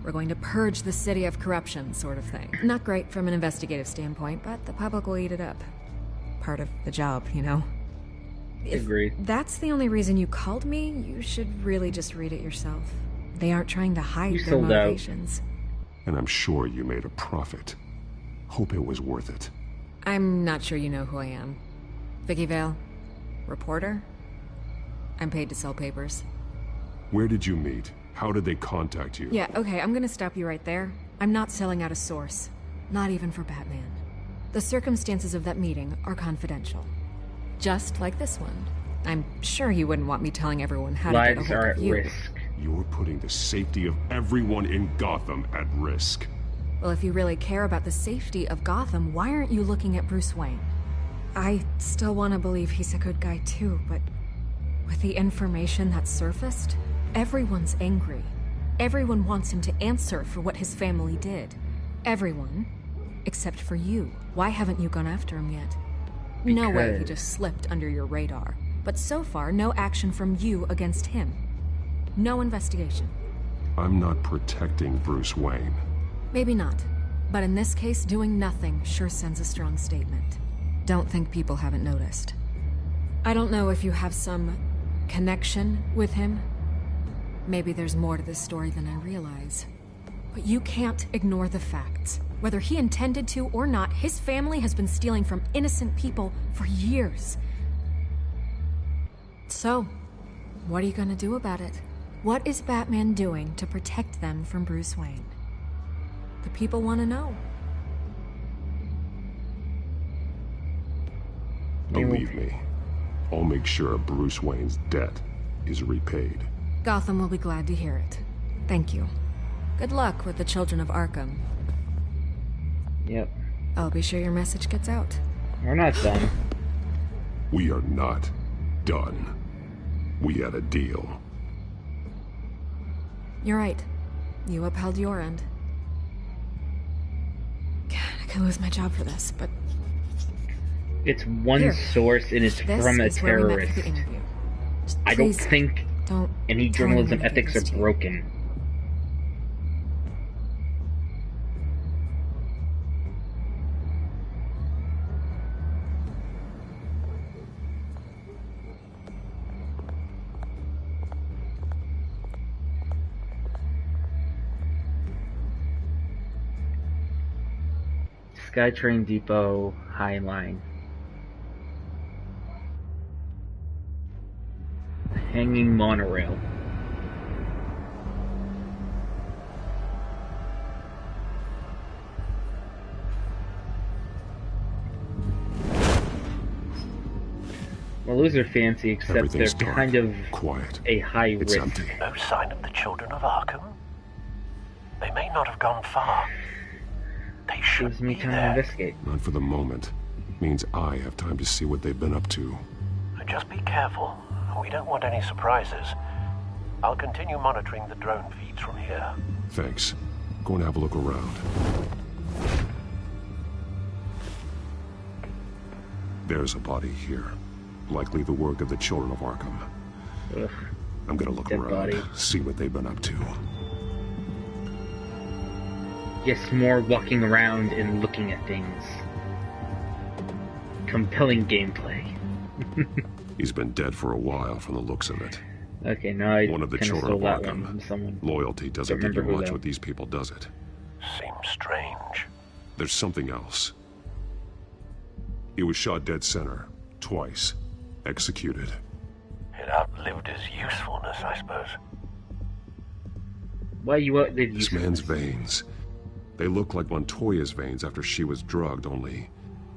We're going to purge the city of corruption, sort of thing. Not great from an investigative standpoint, but the public will eat it up. Part of the job, you know? Agreed. If that's the only reason you called me, you should really just read it yourself. They aren't trying to hide You their sold out. motivations. And I'm sure you made a profit. Hope it was worth it. I'm not sure you know who I am. Vicky Vale? Reporter? I'm paid to sell papers. Where did you meet? How did they contact you? Yeah, okay, I'm gonna stop you right there. I'm not selling out a source. Not even for Batman. The circumstances of that meeting are confidential. Just like this one. I'm sure you wouldn't want me telling everyone how to get a Lives hold are of at you. risk. You're putting the safety of everyone in Gotham at risk. Well, if you really care about the safety of Gotham, why aren't you looking at Bruce Wayne? I still want to believe he's a good guy too, but with the information that surfaced, everyone's angry. Everyone wants him to answer for what his family did. Everyone, except for you. Why haven't you gone after him yet? No way he Because- just slipped under your radar. But so far, no action from you against him. No investigation. I'm not protecting Bruce Wayne. Maybe not. But in this case, doing nothing sure sends a strong statement. Don't think people haven't noticed. I don't know if you have some connection with him. Maybe there's more to this story than I realize. But you can't ignore the facts. Whether he intended to or not, his family has been stealing from innocent people for years. So, what are you gonna do about it? What is Batman doing to protect them from Bruce Wayne? The people want to know. Believe me, I'll make sure Bruce Wayne's debt is repaid. Gotham will be glad to hear it. Thank you. Good luck with the children of Arkham. Yep. I'll be sure your message gets out. We're not done. We are not done. We had a deal. You're right. You upheld your end. God, I could lose my job for this, but It's one Here. source and it's this from a is where we met for terrorist. the interview. Just I don't please think don't any tell anyone journalism I gave ethics this are to you. broken. SkyTrain Depot High Line. Hanging monorail. Well, those are fancy, except they're kind of quiet. a high risk. Empty. No sign of the children of Arkham? They may not have gone far. They should Gives me be time to there. investigate. Not for the moment. Means I have time to see what they've been up to. Just be careful. We don't want any surprises. I'll continue monitoring the drone feeds from here. Thanks. Go and have a look around. There's a body here. Likely the work of the children of Arkham. Ugh. I'm gonna look Dead around, body. see what they've been up to. Yes, more walking around and looking at things. Compelling gameplay. He's been dead for a while from the looks of it. Okay, now I One of the kinda children of stole that one Arkham. from someone. Loyalty doesn't Don't get you remember who, much though. with these people, does it? Seems strange. There's something else. He was shot dead center. Twice. Executed. It outlived his usefulness, I suppose. Why you outlived This man's veins. They look like Montoya's veins after she was drugged, only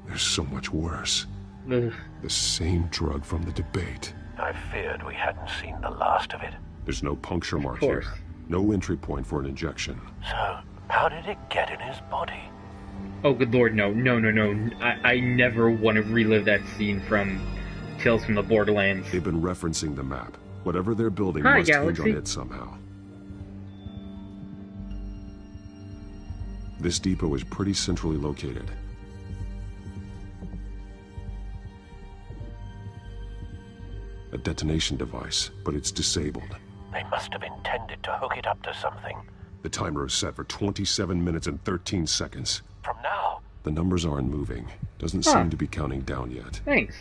they're so much worse. Ugh. The same drug from the debate. I feared we hadn't seen the last of it. There's no puncture mark course. here. No entry point for an injection. So, how did it get in his body? Oh, good lord, no. No. I never want to relive that scene from Tales from the Borderlands. They've been referencing the map. Whatever they're building Hi, must hinge Galaxy. on it somehow. This depot is pretty centrally located. A detonation device, but it's disabled. They must have intended to hook it up to something. The timer is set for 27 minutes and 13 seconds. From now? The numbers aren't moving. Doesn't Huh. seem to be counting down yet. Thanks.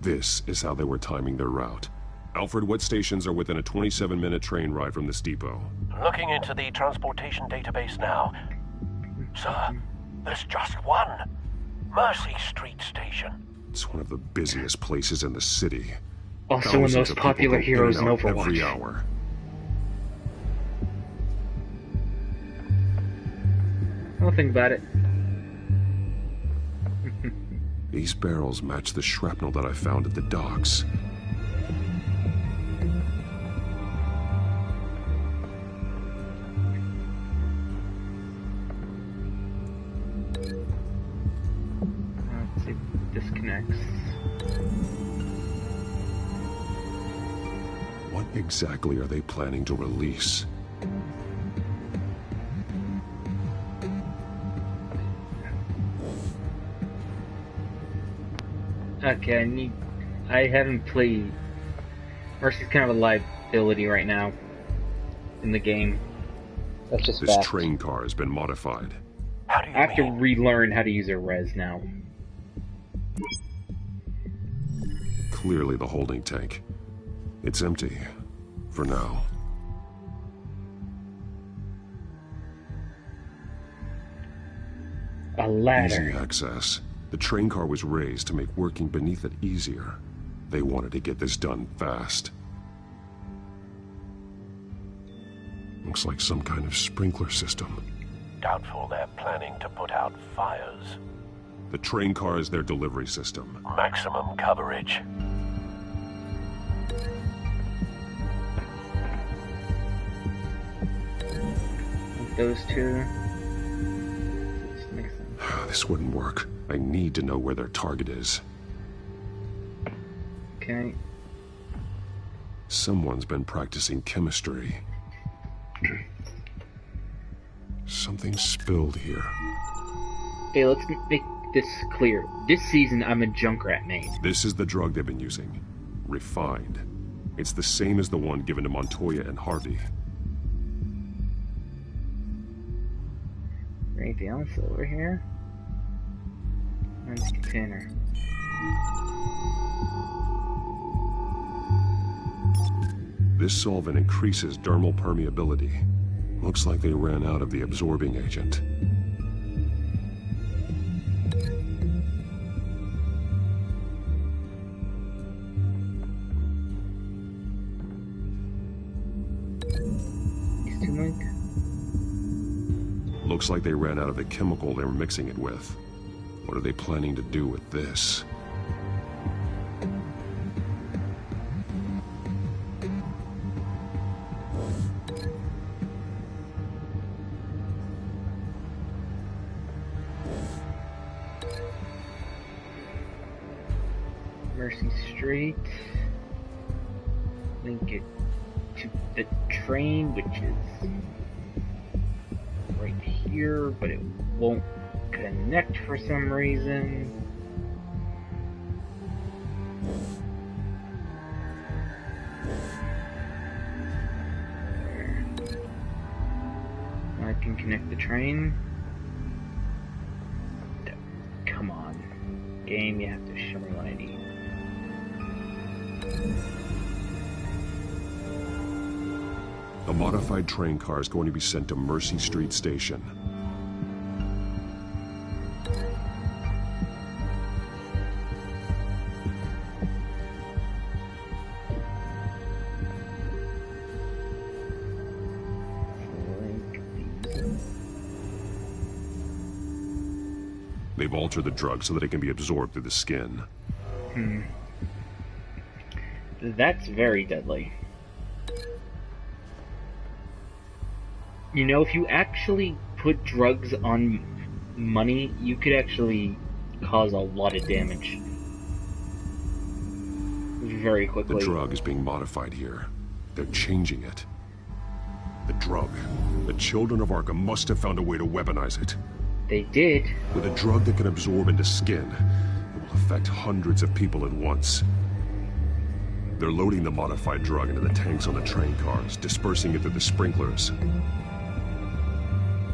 This is how they were timing their route. Alfred, what stations are within a 27-minute train ride from this depot? Looking into the transportation database now. Sir, there's just one. Mercy Street Station. It's one of the busiest places in the city. Also one of the Thousands most of people popular go in heroes in and out Overwatch. every hour. I'll think about it. These barrels match the shrapnel that I found at the docks. Let's see if this connects. What exactly are they planning to release? Okay, I haven't played... Mercy's kind of a liability right now in the game. That's just This fact. train car has been modified. How do you I have to relearn how to use a res now. Clearly the holding tank. It's empty. For now. A ladder. Easy access. The train car was raised to make working beneath it easier. They wanted to get this done fast. Looks like some kind of sprinkler system. Doubtful they're planning to put out fires. The train car is their delivery system. Maximum coverage. Those two. This wouldn't work. I need to know where their target is. Okay. Someone's been practicing chemistry. Something spilled here. Okay, let's make this clear. This season, I'm a Junkrat main. This is the drug they've been using. Refined. It's the same as the one given to Montoya and Harvey. Anything else over here? Where's the container? This solvent increases dermal permeability. Looks like they ran out of the absorbing agent. These two might. Looks like they ran out of the chemical they were mixing it with. What are they planning to do with this? Mercy Street. Link it to the train, which is right here, but it won't connect for some reason. I can connect the train. Come on. Game, you have to show me what I need. A modified train car is going to be sent to Mercy Street Station. They've altered the drug so that it can be absorbed through the skin. That's very deadly. You know, if you actually put drugs on money, you could actually cause a lot of damage. Very quickly. The drug is being modified here. They're changing it. The drug. The children of Arkham must have found a way to weaponize it. They did. With a drug that can absorb into skin, it will affect hundreds of people at once. They're loading the modified drug into the tanks on the train cars, dispersing it through the sprinklers.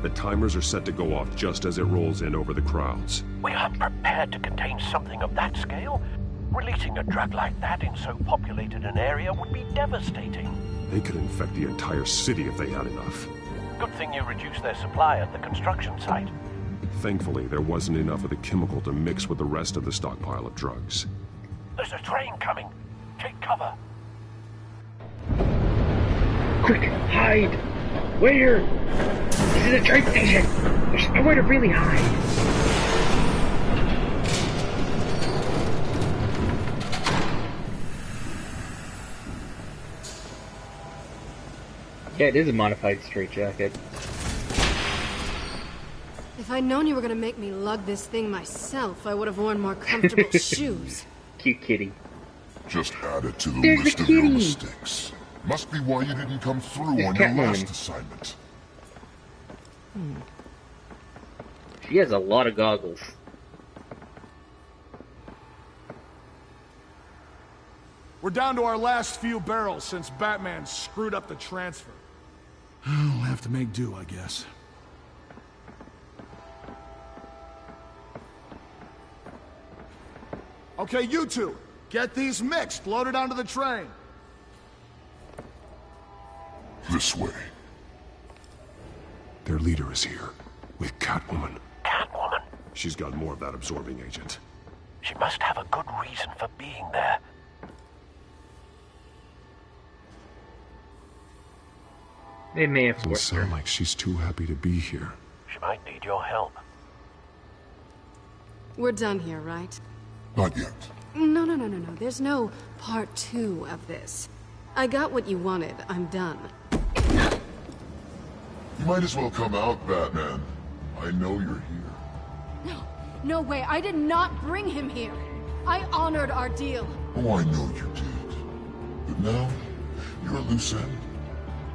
The timers are set to go off just as it rolls in over the crowds. We aren't prepared to contain something of that scale. Releasing a drug like that in so populated an area would be devastating. They could infect the entire city if they had enough. Good thing you reduced their supply at the construction site. Thankfully, there wasn't enough of the chemical to mix with the rest of the stockpile of drugs. There's a train coming. Take cover. Quick, hide! Where? This is a train station! There's nowhere to really hide! Yeah, it is a modified straitjacket. If I'd known you were gonna make me lug this thing myself, I would have worn more comfortable shoes. Cute kitty. Just add it to the There's list a of your kitty. mistakes. Must be why you didn't come through It's on your Catwoman. last assignment. She has a lot of goggles. We're down to our last few barrels since Batman screwed up the transfer. We'll have to make do, I guess. Okay, you two, get these mixed, loaded onto the train. This way. Their leader is here, with Catwoman. Catwoman? She's got more of that absorbing agent. She must have a good reason for being there. They may have Doesn't forced her. sound like she's too happy to be here. She might need your help. We're done here, right? Not yet. No. There's no part 2 of this. I got what you wanted. I'm done. You might as well come out, Batman. I know you're here. No way. I did not bring him here. I honored our deal. Oh, I know you did. But now, you're a loose end.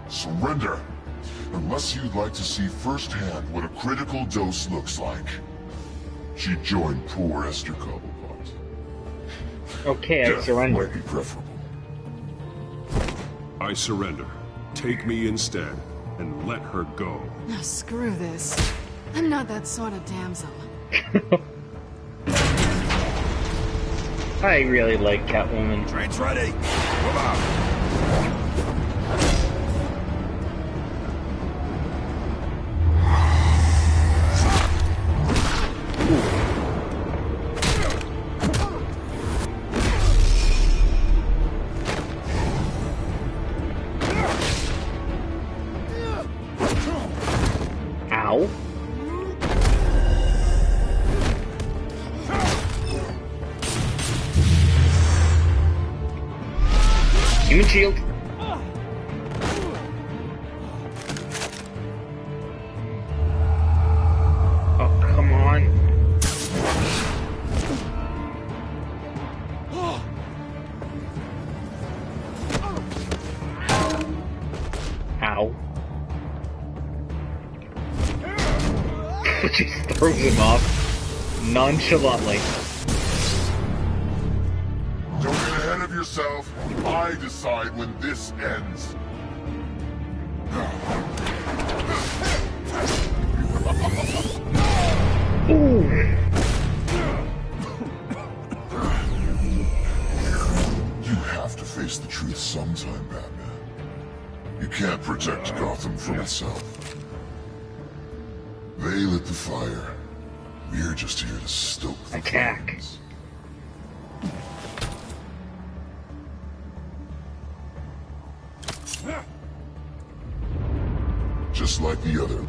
Surrender! Unless you'd like to see firsthand what a critical dose looks like. She joined poor Esther Cobblepot. Okay, I Death surrender. might be preferable. I surrender. Take me instead, and let her go. Oh, screw this. I'm not that sort of damsel. I really like Catwoman. Train's ready! Come on! Ow. Human shield. Oh, come on. Ow. Just throws him off nonchalantly. Don't get ahead of yourself. I decide when this ends. Ooh. You have to face the truth sometime, Batman. You can't protect Gotham from itself. They lit the fire. We're just here to stoke the flames. Just like the other.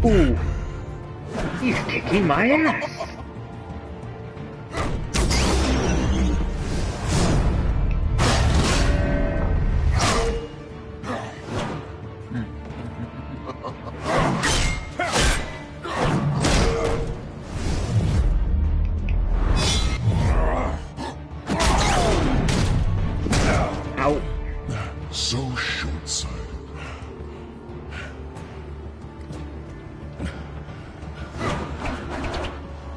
Ooh. He's kicking my ass. Ow. So short-sighted.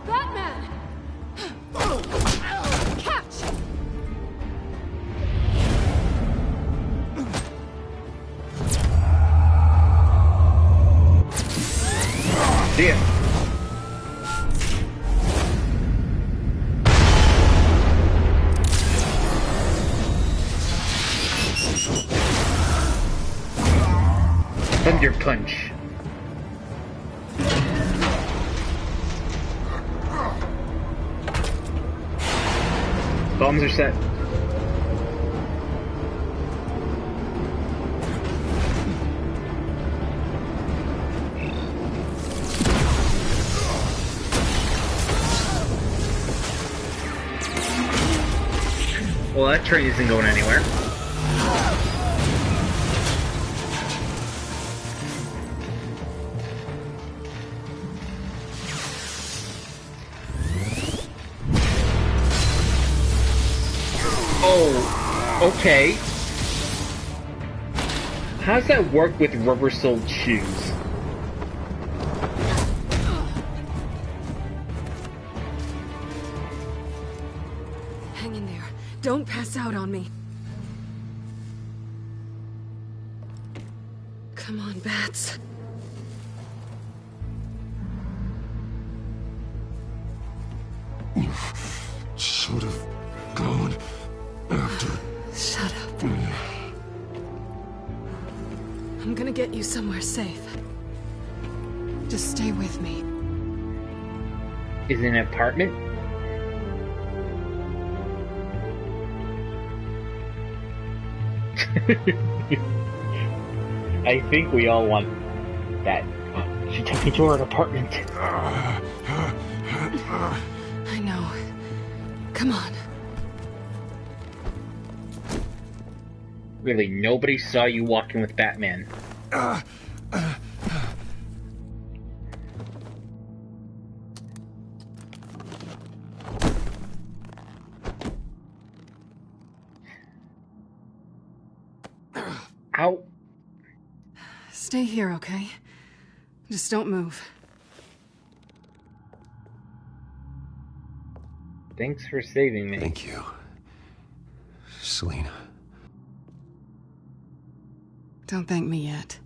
Batman! Catch! See ya. Thunder punch. Bombs are set. Well, that train isn't going anywhere. Oh, okay. How does that work with rubber-soled shoes? Hang in there. Don't pass out on me. Come on, Bats. Should have gone after. Shut up. I'm gonna get you somewhere safe. Just stay with me. Is it an apartment? I think we all want that. She took me to her apartment. I know. Come on. Really, nobody saw you walking with Batman. Ow. Stay here, okay? Just don't move. Thanks for saving me. Thank you, Selina. Don't thank me yet.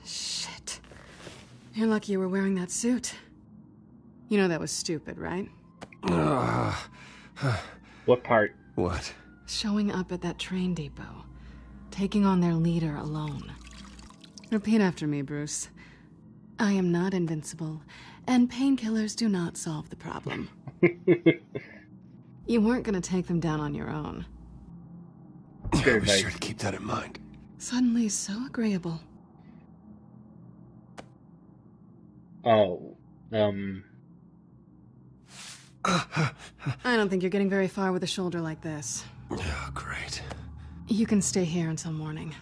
Shit. You're lucky you were wearing that suit. You know that was stupid, right? What part? What? Showing up at that train depot. Taking on their leader alone. Repeat after me, Bruce. I am not invincible, and painkillers do not solve the problem. You weren't gonna take them down on your own. I'll be sure to keep that in mind. Suddenly so agreeable. Oh. Um, I don't think you're getting very far with a shoulder like this. Oh, great. You can stay here until morning.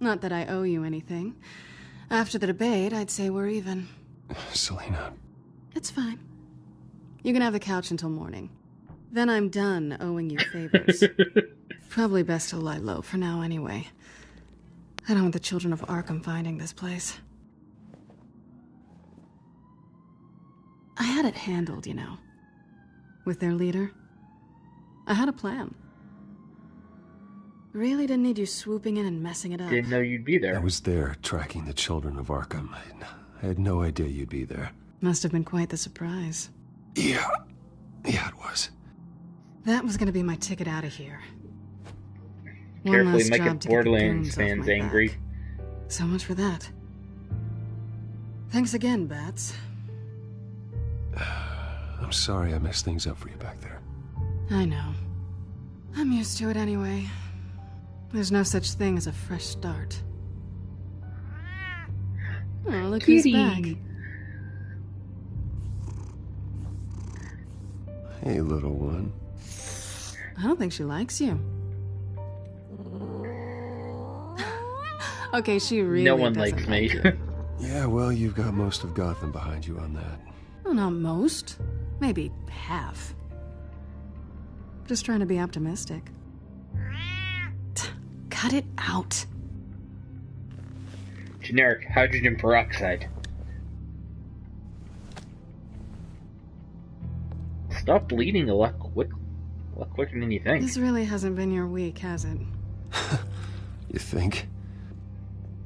Not that I owe you anything. After the debate, I'd say we're even. Selena. It's fine. You can have the couch until morning. Then I'm done owing you favors. Probably best to lie low for now anyway. I don't want the children of Arkham finding this place. I had it handled, you know. With their leader. I had a plan. Really didn't need you swooping in and messing it up. didn't know you'd be there. I was there tracking the children of Arkham. I had no idea you'd be there. Must have been quite the surprise. Yeah, it was. That was gonna be my ticket out of here. Carefully make it Borderlands fans angry. Back. So much for that. Thanks again, Bats. I'm sorry I messed things up for you back there. I know. I'm used to it anyway. There's no such thing as a fresh start. Oh, look who's back. Hey, little one. I don't think she likes you. Okay, she really No one doesn't likes like me. you. Yeah, well, you've got most of Gotham behind you on that. Well, not most. Maybe half. Just trying to be optimistic. Cut it out. Generic hydrogen peroxide. Stop bleeding a lot quicker than you think. This really hasn't been your week, has it? You think?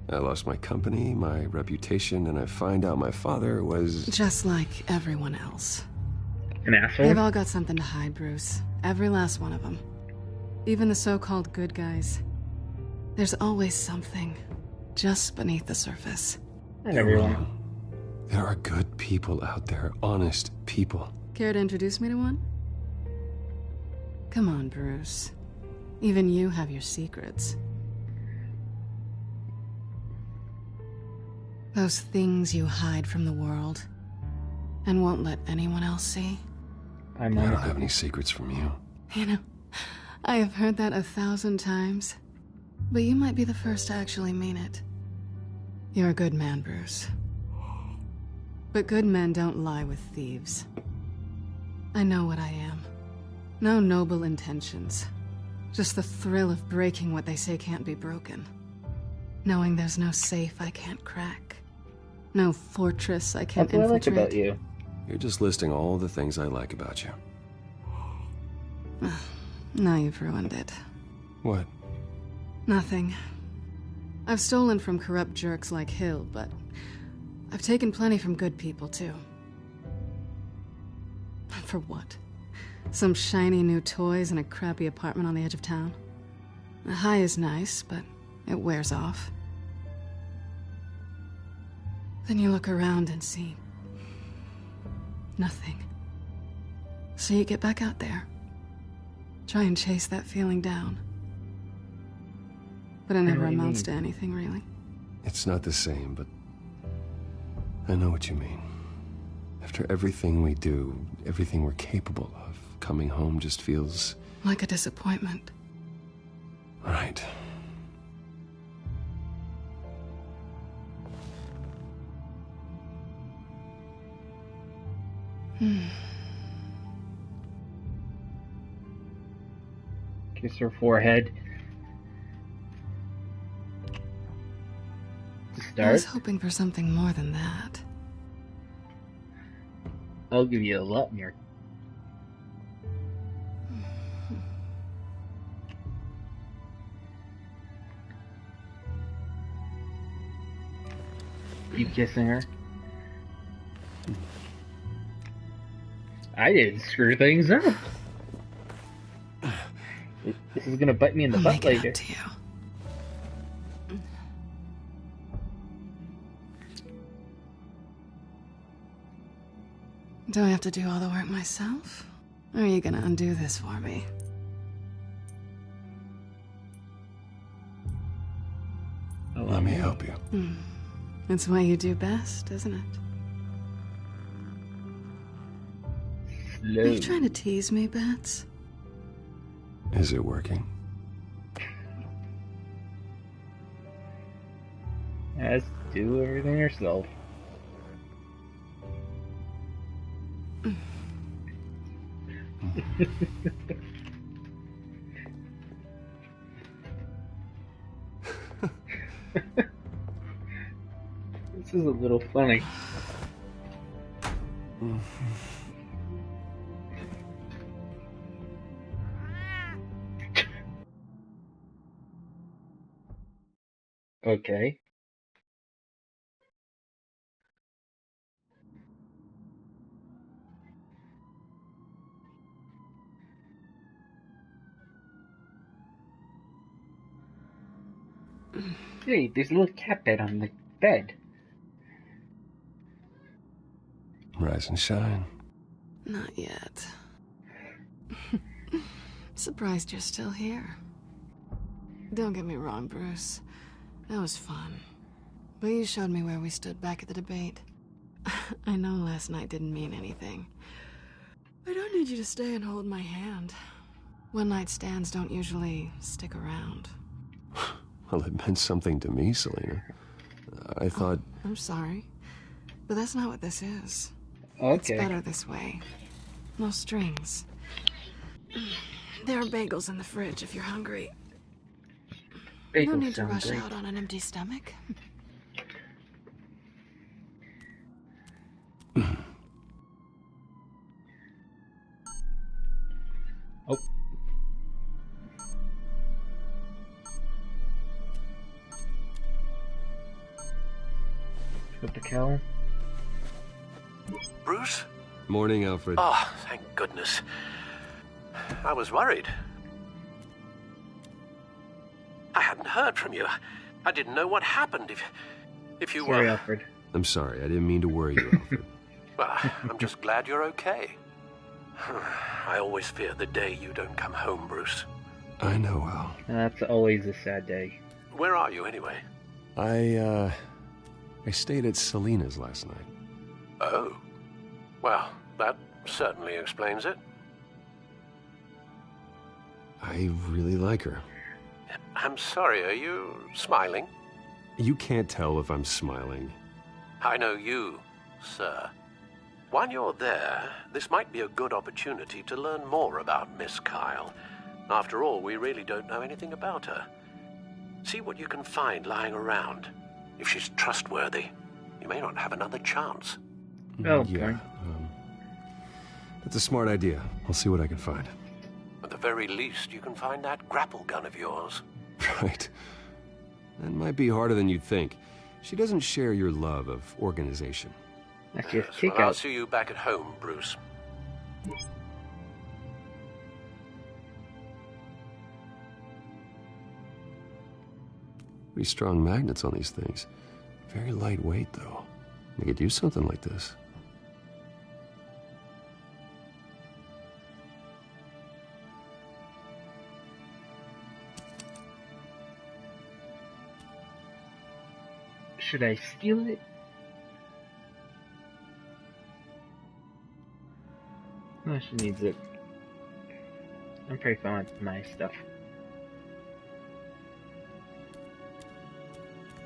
I lost my company, my reputation, and I find out my father was... Just like everyone else. An asshole? They've all got something to hide, Bruce. Every last one of them. Even the so-called good guys. There's always something just beneath the surface. Not everyone. There are good people out there, honest people. Care to introduce me to one? Come on, Bruce. Even you have your secrets. Those things you hide from the world and won't let anyone else see. I don't have any secrets from you. You know, I have heard that 1,000 times, but you might be the first to actually mean it. You're a good man, Bruce. But good men don't lie with thieves. I know what I am. No noble intentions. Just the thrill of breaking what they say can't be broken. Knowing there's no safe I can't crack. No fortress I can't infiltrate. That's what I like about you. You're just listing all the things I like about you. Now you've ruined it. What? Nothing. I've stolen from corrupt jerks like Hill, but I've taken plenty from good people, too. For what? Some shiny new toys and a crappy apartment on the edge of town? A high is nice, but it wears off. Then you look around and see nothing. So you get back out there. Try and chase that feeling down. But it never amounts to anything, really. It's not the same, but I know what you mean. After everything we do, everything we're capable of, coming home just feels... like a disappointment. Right. Kiss her forehead. I was hoping for something more than that. I'll give you a lot more. You kissing her? I didn't screw things up. This is gonna bite me in the butt later. Do I have to do all the work myself? Or are you gonna undo this for me? Let me help you. It's what you do best, isn't it? Are you trying to tease me, Bats? Is it working? Has to do everything yourself. This is a little funny. Okay. Hey, there's a little cat bed on the bed. Rise and shine. Not yet. Surprised you're still here. Don't get me wrong, Bruce. That was fun. But you showed me where we stood back at the debate. I know last night didn't mean anything. I don't need you to stay and hold my hand. One-night stands don't usually stick around. Well, it meant something to me, Selena. I thought... I'm sorry, but that's not what this is. Okay. It's better this way. No strings. There are bagels in the fridge if you're hungry. Bagels no need to sound rush great. out on an empty stomach. Oh. What the cow? Bruce? Morning, Alfred. Oh, thank goodness. I was worried. I hadn't heard from you. I didn't know what happened if you Sorry, were... Alfred. I'm sorry, I didn't mean to worry you, Alfred. Well, I'm just glad you're okay. I always fear the day you don't come home, Bruce. I know, Al. That's always a sad day. Where are you, anyway? I stayed at Selena's last night. Oh. Well, that certainly explains it. I really like her. I'm sorry, are you smiling? You can't tell if I'm smiling. I know you, sir. While you're there, this might be a good opportunity to learn more about Miss Kyle. After all, we really don't know anything about her. See what you can find lying around. If she's trustworthy, you may not have another chance. Oh, yeah. That's a smart idea. I'll see what I can find. At the very least, you can find that grapple gun of yours. Right. That might be harder than you'd think. She doesn't share your love of organization. That's just Well, takeout. I'll see you back at home, Bruce. Pretty strong magnets on these things. Very lightweight, though. I could use something like this. Should I steal it? No, she needs it. I'm pretty fine with my stuff.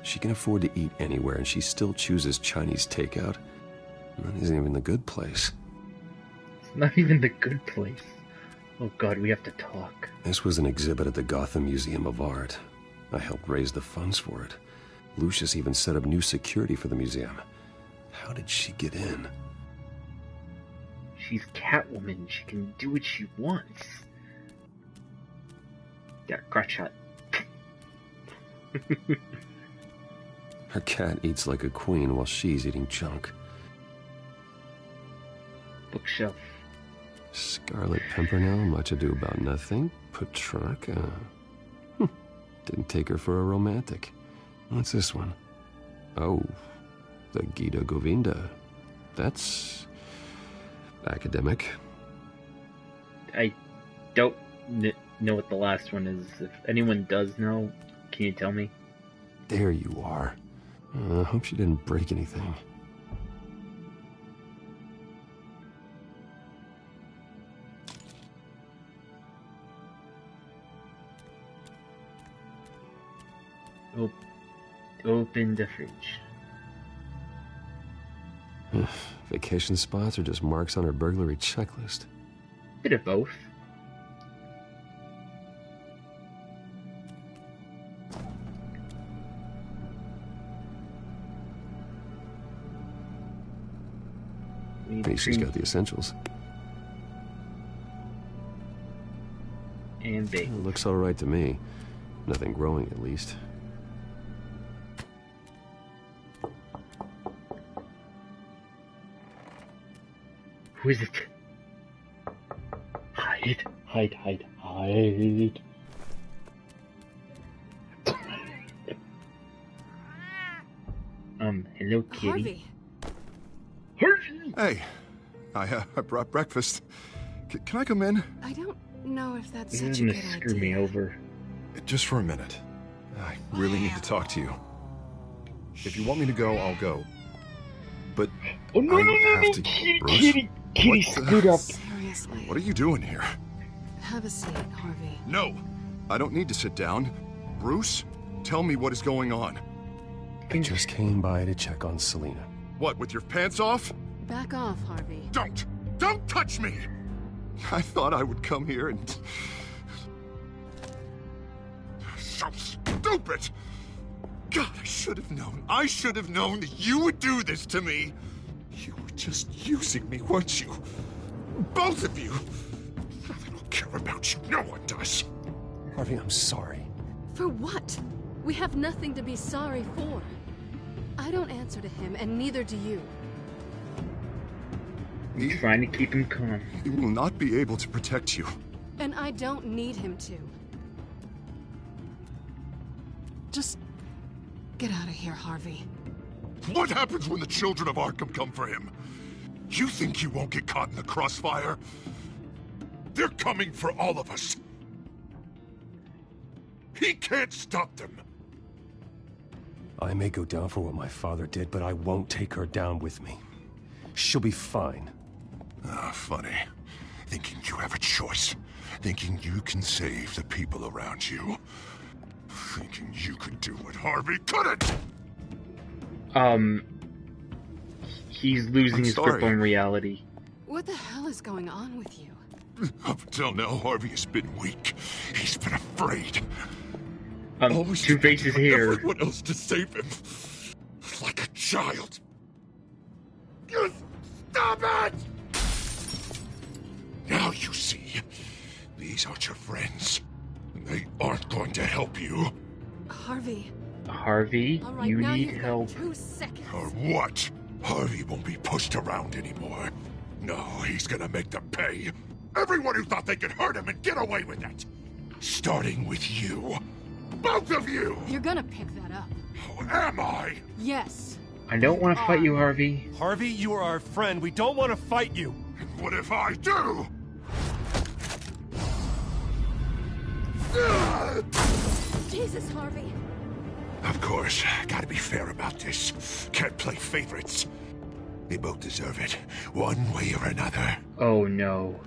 She can afford to eat anywhere, and she still chooses Chinese takeout. That isn't even the good place. It's not even the good place. Oh god, we have to talk. This was an exhibit at the Gotham Museum of Art. I helped raise the funds for it. Lucius even set up new security for the museum. How did she get in? She's Catwoman. She can do what she wants. Yeah, crotch shot. Her cat eats like a queen while she's eating junk. Bookshelf. Scarlet Pimpernel, much ado about nothing. Petrarca. Didn't take her for a romantic. What's this one? Oh, the Gita Govinda. That's academic. I don't know what the last one is. If anyone does know, can you tell me? There you are. I hope she didn't break anything. Open the fridge. Vacation spots or just marks on her burglary checklist? Bit of both. Hey, she's got the essentials. And bake. Looks all right to me. Nothing growing, at least. Who is it? Hide, hide, hide, hide. Hello, kitty. Harvey! Hey, I brought breakfast. Can I come in? I don't know if that's This such is a gonna good screw idea. me over. Just for a minute. I really need to talk to you. If you want me to go, I'll go. But Oh no, I no, no, have no, to. kitty, Bruce? kitty, kitty, What the- scoot up. Seriously. What are you doing here? Have a seat, Harvey. No, I don't need to sit down. Bruce, tell me what is going on. I just came by to check on Selina. What, with your pants off? Back off, Harvey. Don't touch me! I thought I would come here and... So stupid! God, I should have known. I should have known that you would do this to me. You were just using me, weren't you? Both of you. I don't care about you. No one does. Harvey, I'm sorry. For what? We have nothing to be sorry for. I don't answer to him, and neither do you. I'm trying to keep him calm. He will not be able to protect you. And I don't need him to. Just get out of here, Harvey. What happens when the children of Arkham come for him? You think you won't get caught in the crossfire? They're coming for all of us. He can't stop them. I may go down for what my father did, but I won't take her down with me. She'll be fine. Ah, funny. Thinking you have a choice. Thinking you can save the people around you. Thinking you could do what Harvey couldn't! He's losing his grip on reality. What the hell is going on with you? Up until now, Harvey has been weak. He's been afraid. Two-Face is here. Everyone else to save him. Like a child. You stop it! Now you see. These aren't your friends. And they aren't going to help you. Harvey. Harvey, All right, you now need you've got help. 2 seconds. Or what? Harvey won't be pushed around anymore. No, he's gonna make them pay. Everyone who thought they could hurt him and get away with it. Starting with you. Both of you! You're gonna pick that up. Oh, am I? Yes. I don't want to fight you, Harvey. Harvey, you are our friend. We don't want to fight you. And what if I do? Jesus, Harvey. Of course, gotta be fair about this. Can't play favorites. They both deserve it, one way or another. Oh no.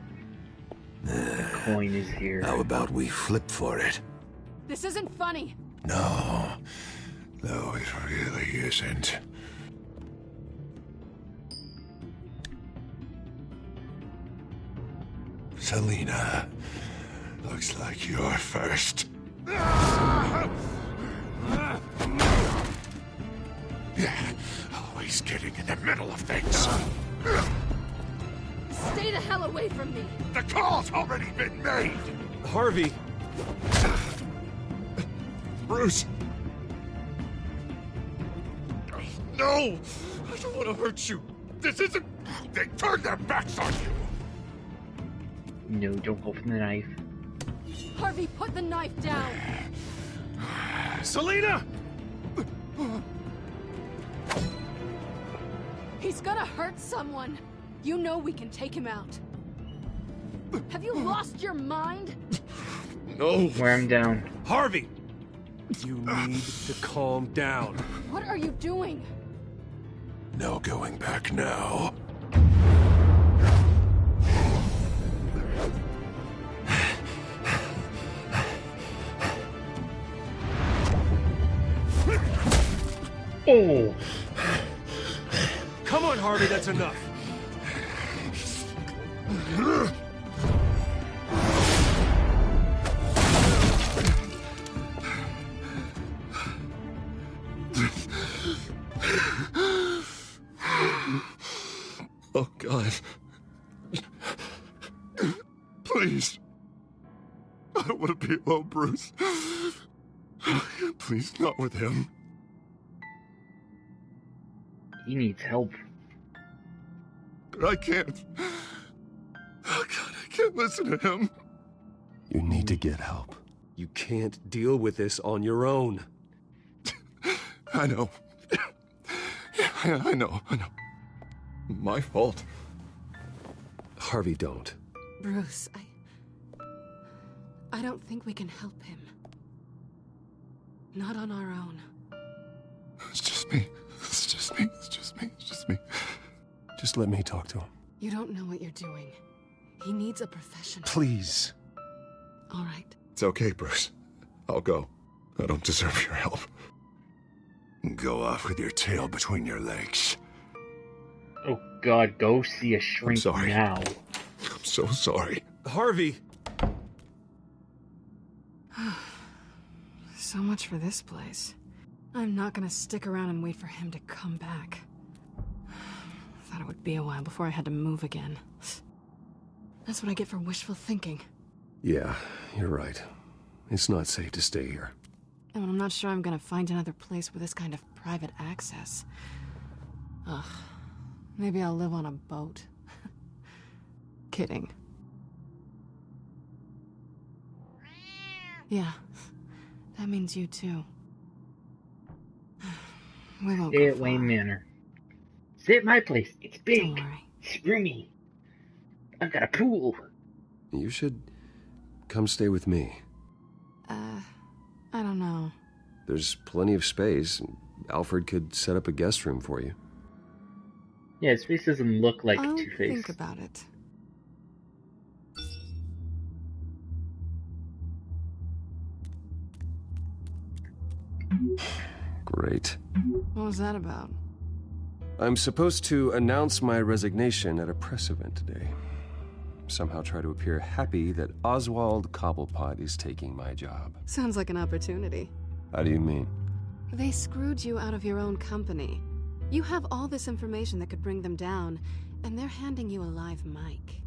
Coin is here. How about we flip for it? This isn't funny. No, it really isn't. Selina, looks like you're first. Yeah, always getting in the middle of things. Stay the hell away from me. The call's already been made! Harvey! Bruce! No! I don't want to hurt you! This isn't... They turned their backs on you! No, don't go for the knife. Harvey, put the knife down. Selina! He's gonna hurt someone. You know we can take him out. Have you lost your mind? No. Wear him down. Harvey! You need to calm down. What are you doing? No going back now. Oh! Come on, Harvey, that's enough. Oh, God. Please. I don't want to be alone, Bruce. Please, not with him. He needs help. But I can't. Oh, God, I can't listen to him. You need to get help. You can't deal with this on your own. I know. Yeah, I know. My fault. Harvey, don't. Bruce, I don't think we can help him. Not on our own. It's just me. Just let me talk to him. You don't know what you're doing. He needs a professional. Please. All right. It's okay, Bruce. I'll go. I don't deserve your help. Go off with your tail between your legs. Oh God, go see a shrink now. I'm so sorry. Harvey! So much for this place. I'm not gonna stick around and wait for him to come back. Thought it would be a while before I had to move again. That's what I get for wishful thinking. Yeah, you're right. It's not safe to stay here. And I'm not sure I'm gonna find another place with this kind of private access. Ugh. Maybe I'll live on a boat. Kidding. Yeah. That means you too. We won't Stay go at far. Wayne Manor. Stay at my place. It's big. Don't worry. It's roomy. I've got a pool. You should come stay with me. I don't know. There's plenty of space. Alfred could set up a guest room for you. Yeah, his face doesn't look like I'll Two-Face. think about it. Great. What was that about? I'm supposed to announce my resignation at a press event today. Somehow try to appear happy that Oswald Cobblepot is taking my job. Sounds like an opportunity. How do you mean? They screwed you out of your own company. You have all this information that could bring them down, and they're handing you a live mic.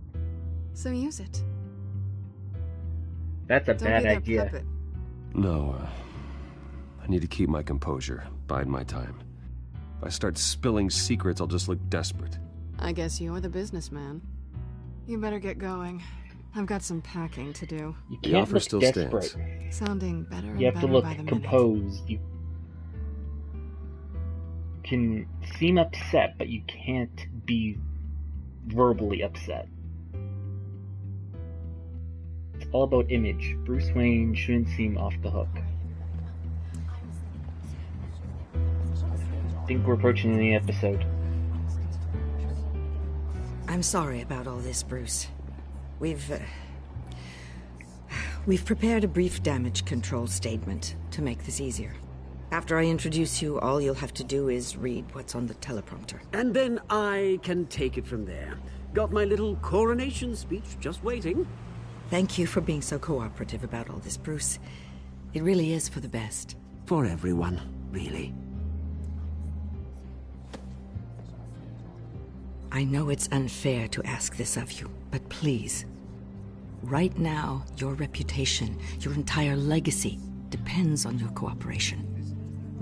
So use it. That's a Don't bad be their idea. puppet. No, I need to keep my composure, bide my time. If I start spilling secrets, I'll just look desperate. I guess you're the businessman. You better get going. I've got some packing to do. You The can't offer look still desperate. stands. Sounding better and You have better to look by the minute. composed. You can seem upset, but you can't be verbally upset. It's all about image. Bruce Wayne shouldn't seem off the hook. I think we're approaching the episode. I'm sorry about all this, Bruce. We've prepared a brief damage control statement to make this easier. After I introduce you, all you'll have to do is read what's on the teleprompter. And then I can take it from there. Got my little coronation speech just waiting. Thank you for being so cooperative about all this, Bruce. It really is for the best. For everyone, really. I know it's unfair to ask this of you, but please. Right now, your reputation, your entire legacy, depends on your cooperation.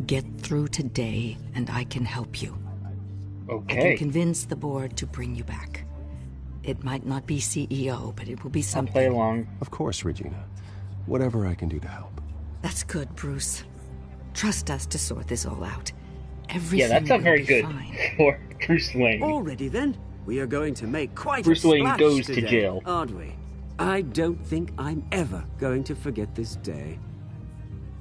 Get through today, and I can help you. Okay. I can convince the board to bring you back. It might not be CEO, but it will be something. I'll play along. Of course, Regina. Whatever I can do to help. That's good, Bruce. Trust us to sort this all out. Everything Yeah, that's not will very be good fine. for Bruce Wayne. Already then, we are going to make quite Bruce a Wayne splash goes to today, jail. aren't we? I don't think I'm ever going to forget this day.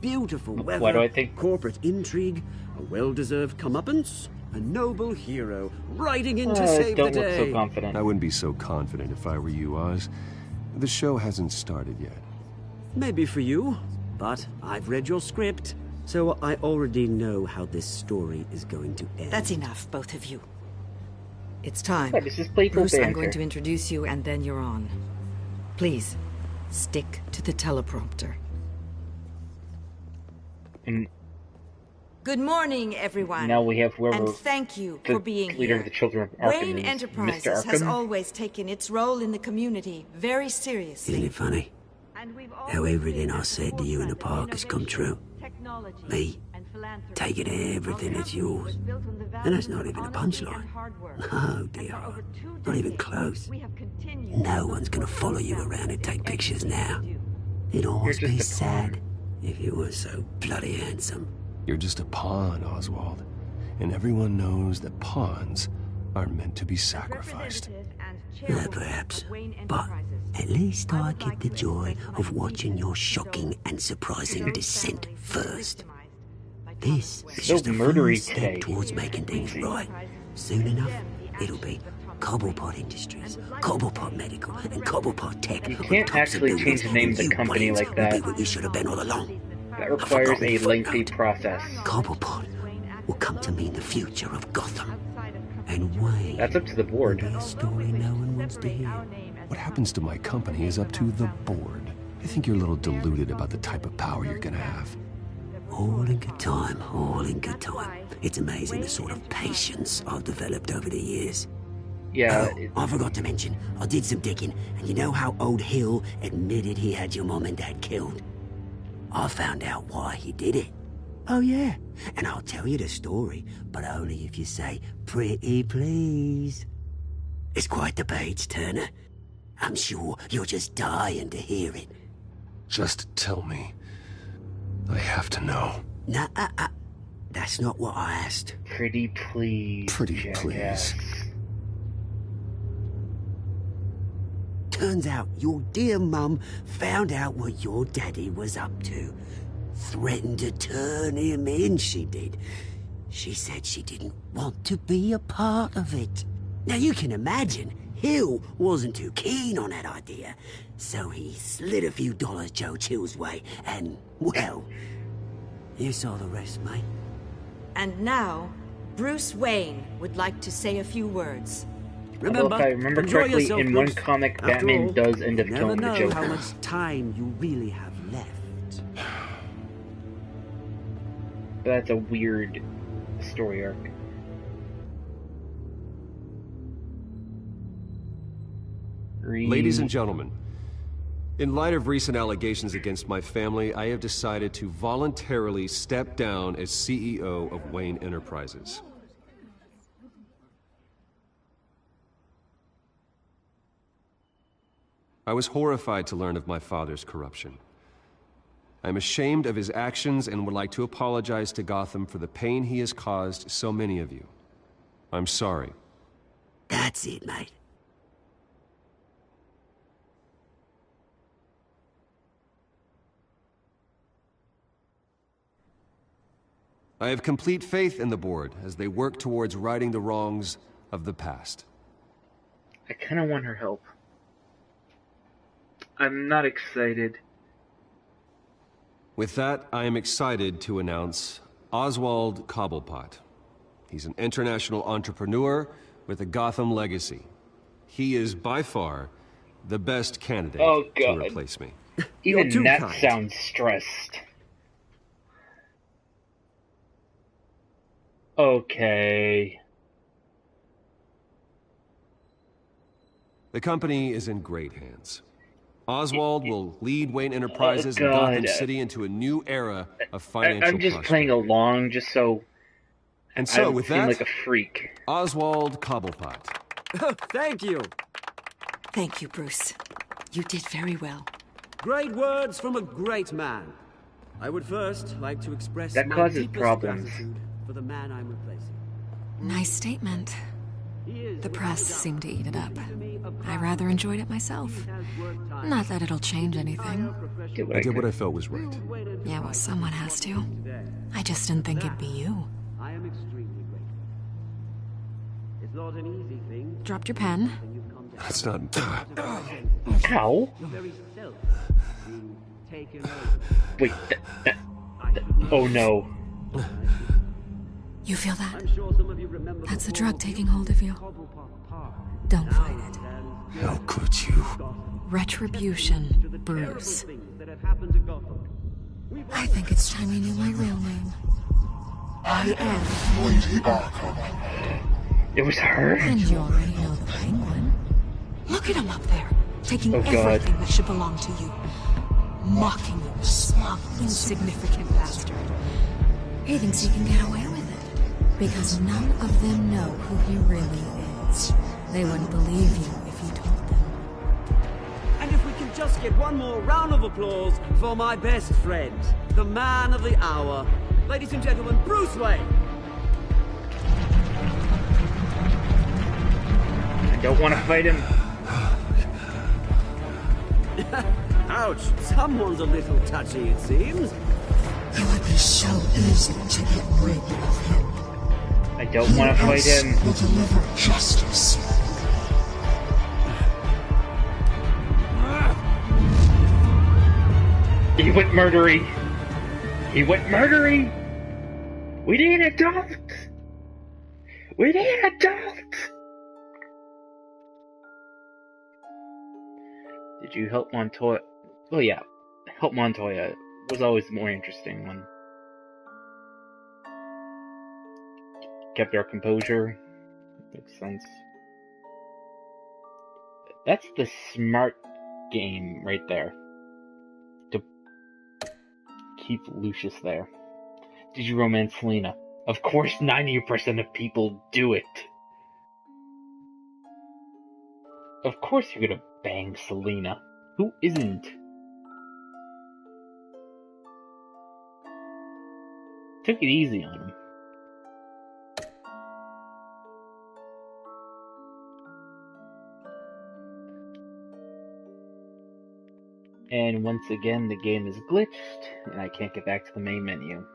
Beautiful weather, Why do I think- corporate intrigue, a well-deserved comeuppance, a noble hero riding in to Uh, save the don't look day. so confident. I wouldn't be so confident if I were you, Oz. The show hasn't started yet. Maybe for you, but I've read your script. So I already know how this story is going to end. That's enough, both of you. It's time. What, this is playful Bruce, I'm banter. going to introduce you, and then you're on. Please, stick to the teleprompter. And good morning, everyone. now we have whoever and thank you the for being leader here. of the Children of Arkham Wayne is, Enterprises Mr. has Arkham. always taken its role in the community very seriously. Isn't it funny? How everything I said to you in the park has come true. Me, taking everything that's yours. And that's not even a punchline. No, dear. Not even close. No one's gonna follow you around and take pictures now. It'd almost be sad if you were so bloody handsome. You're just a pawn, Oswald. And everyone knows that pawns are meant to be sacrificed. Perhaps. But at least I get the joy of watching your shocking and surprising descent first. This is just a first step towards making things right. Soon enough, it'll be Cobblepot Industries, Cobblepot Medical, and Cobblepot Tech. You can't actually change the name of the company like that. Will be what you should have been all along. That requires a lengthy process. Cobblepot will come to mean the future of Gotham. And Wayne, that's up to the board. Will be a story no one wants to hear. What happens to my company is up to the board. I think you're a little deluded about the type of power you're gonna have. All in good time, all in good time. It's amazing the sort of patience I've developed over the years. Yeah. Oh, I forgot to mention, I did some digging, and you know how old Hill admitted he had your mom and dad killed? I found out why he did it. Oh yeah, and I'll tell you the story, but only if you say, pretty please. It's quite the page, Turner. I'm sure you're just dying to hear it. Just tell me. I have to know. Nah, that's not what I asked. Pretty please, Pretty jackass. please. Turns out your dear mum found out what your daddy was up to. Threatened to turn him in, she did. She said she didn't want to be a part of it. Now you can imagine, Hill wasn't too keen on that idea. So he slid a few dollars Joe Chill's way, and, well, you saw the rest, mate. And now, Bruce Wayne would like to say a few words. Remember, if I remember correctly, yourself, in one comic, Batman does end up killing the Joker. How much time you really have left. But that's a weird story arc. Ladies and gentlemen, in light of recent allegations against my family, I have decided to voluntarily step down as CEO of Wayne Enterprises. I was horrified to learn of my father's corruption. I'm ashamed of his actions and would like to apologize to Gotham for the pain he has caused so many of you. I'm sorry. That's it, mate. I have complete faith in the board as they work towards righting the wrongs of the past. I kind of want her help. I'm not excited. With that, I am excited to announce Oswald Cobblepot. He's an international entrepreneur with a Gotham legacy. He is by far the best candidate to replace me. Even that sounds stressed. Okay. The company is in great hands. Oswald will lead Wayne Enterprises and Gotham City into a new era of financial I'm just playing along, just so. And so, with that, like a freak. Oswald Cobblepot. Thank you. Thank you, Bruce. You did very well. Great words from a great man. I would first like to express that my causes deepest problems gratitude for the man I'm replacing. Nice statement. The press seemed to eat it up. I rather enjoyed it myself. Not that it'll change anything. I did what I felt was right. Yeah, well, someone has to. I just didn't think it'd be you. I am extremely grateful. It's not an easy thing. Dropped your pen. That's not... Ow. Your very self being taken over. Wait, Oh no. You feel that? That's the drug taking hold of you. Don't fight it. How could you? Retribution, Bruce. I think it's time you knew my real name. I am Lady Arkham. It was her? And you already know the Penguin. Look at him up there, taking everything that should belong to you. Mocking you, smug, insignificant bastard. He thinks he can get away with it. Because none of them know who he really is. They wouldn't believe you if you told them. And if we can just get one more round of applause for my best friend, the man of the hour. Ladies and gentlemen, Bruce Wayne! I don't want to fight him. Ouch, someone's a little touchy, it seems. It would be so easy to get rid of him. I don't want to fight him. Will deliver justice. He went murdery. He went murdery. We need a adult. We need an adult. Did you help Montoya? Oh yeah, help Montoya was always the more interesting one. Kept our composure. Makes sense. That's the smart game right there. To keep Lucius there. Did you romance Selena? Of course 90% of people do it. Of course you're gonna bang Selena. Who isn't? Took it easy on him. And once again, the game is glitched, and I can't get back to the main menu.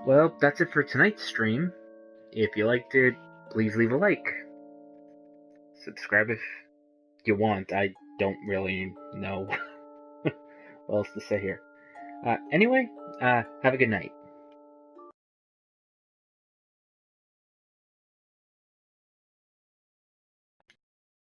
Well, that's it for tonight's stream. If you liked it, please leave a like. Subscribe if you want. I don't really know what else to say here. Anyway, have a good night.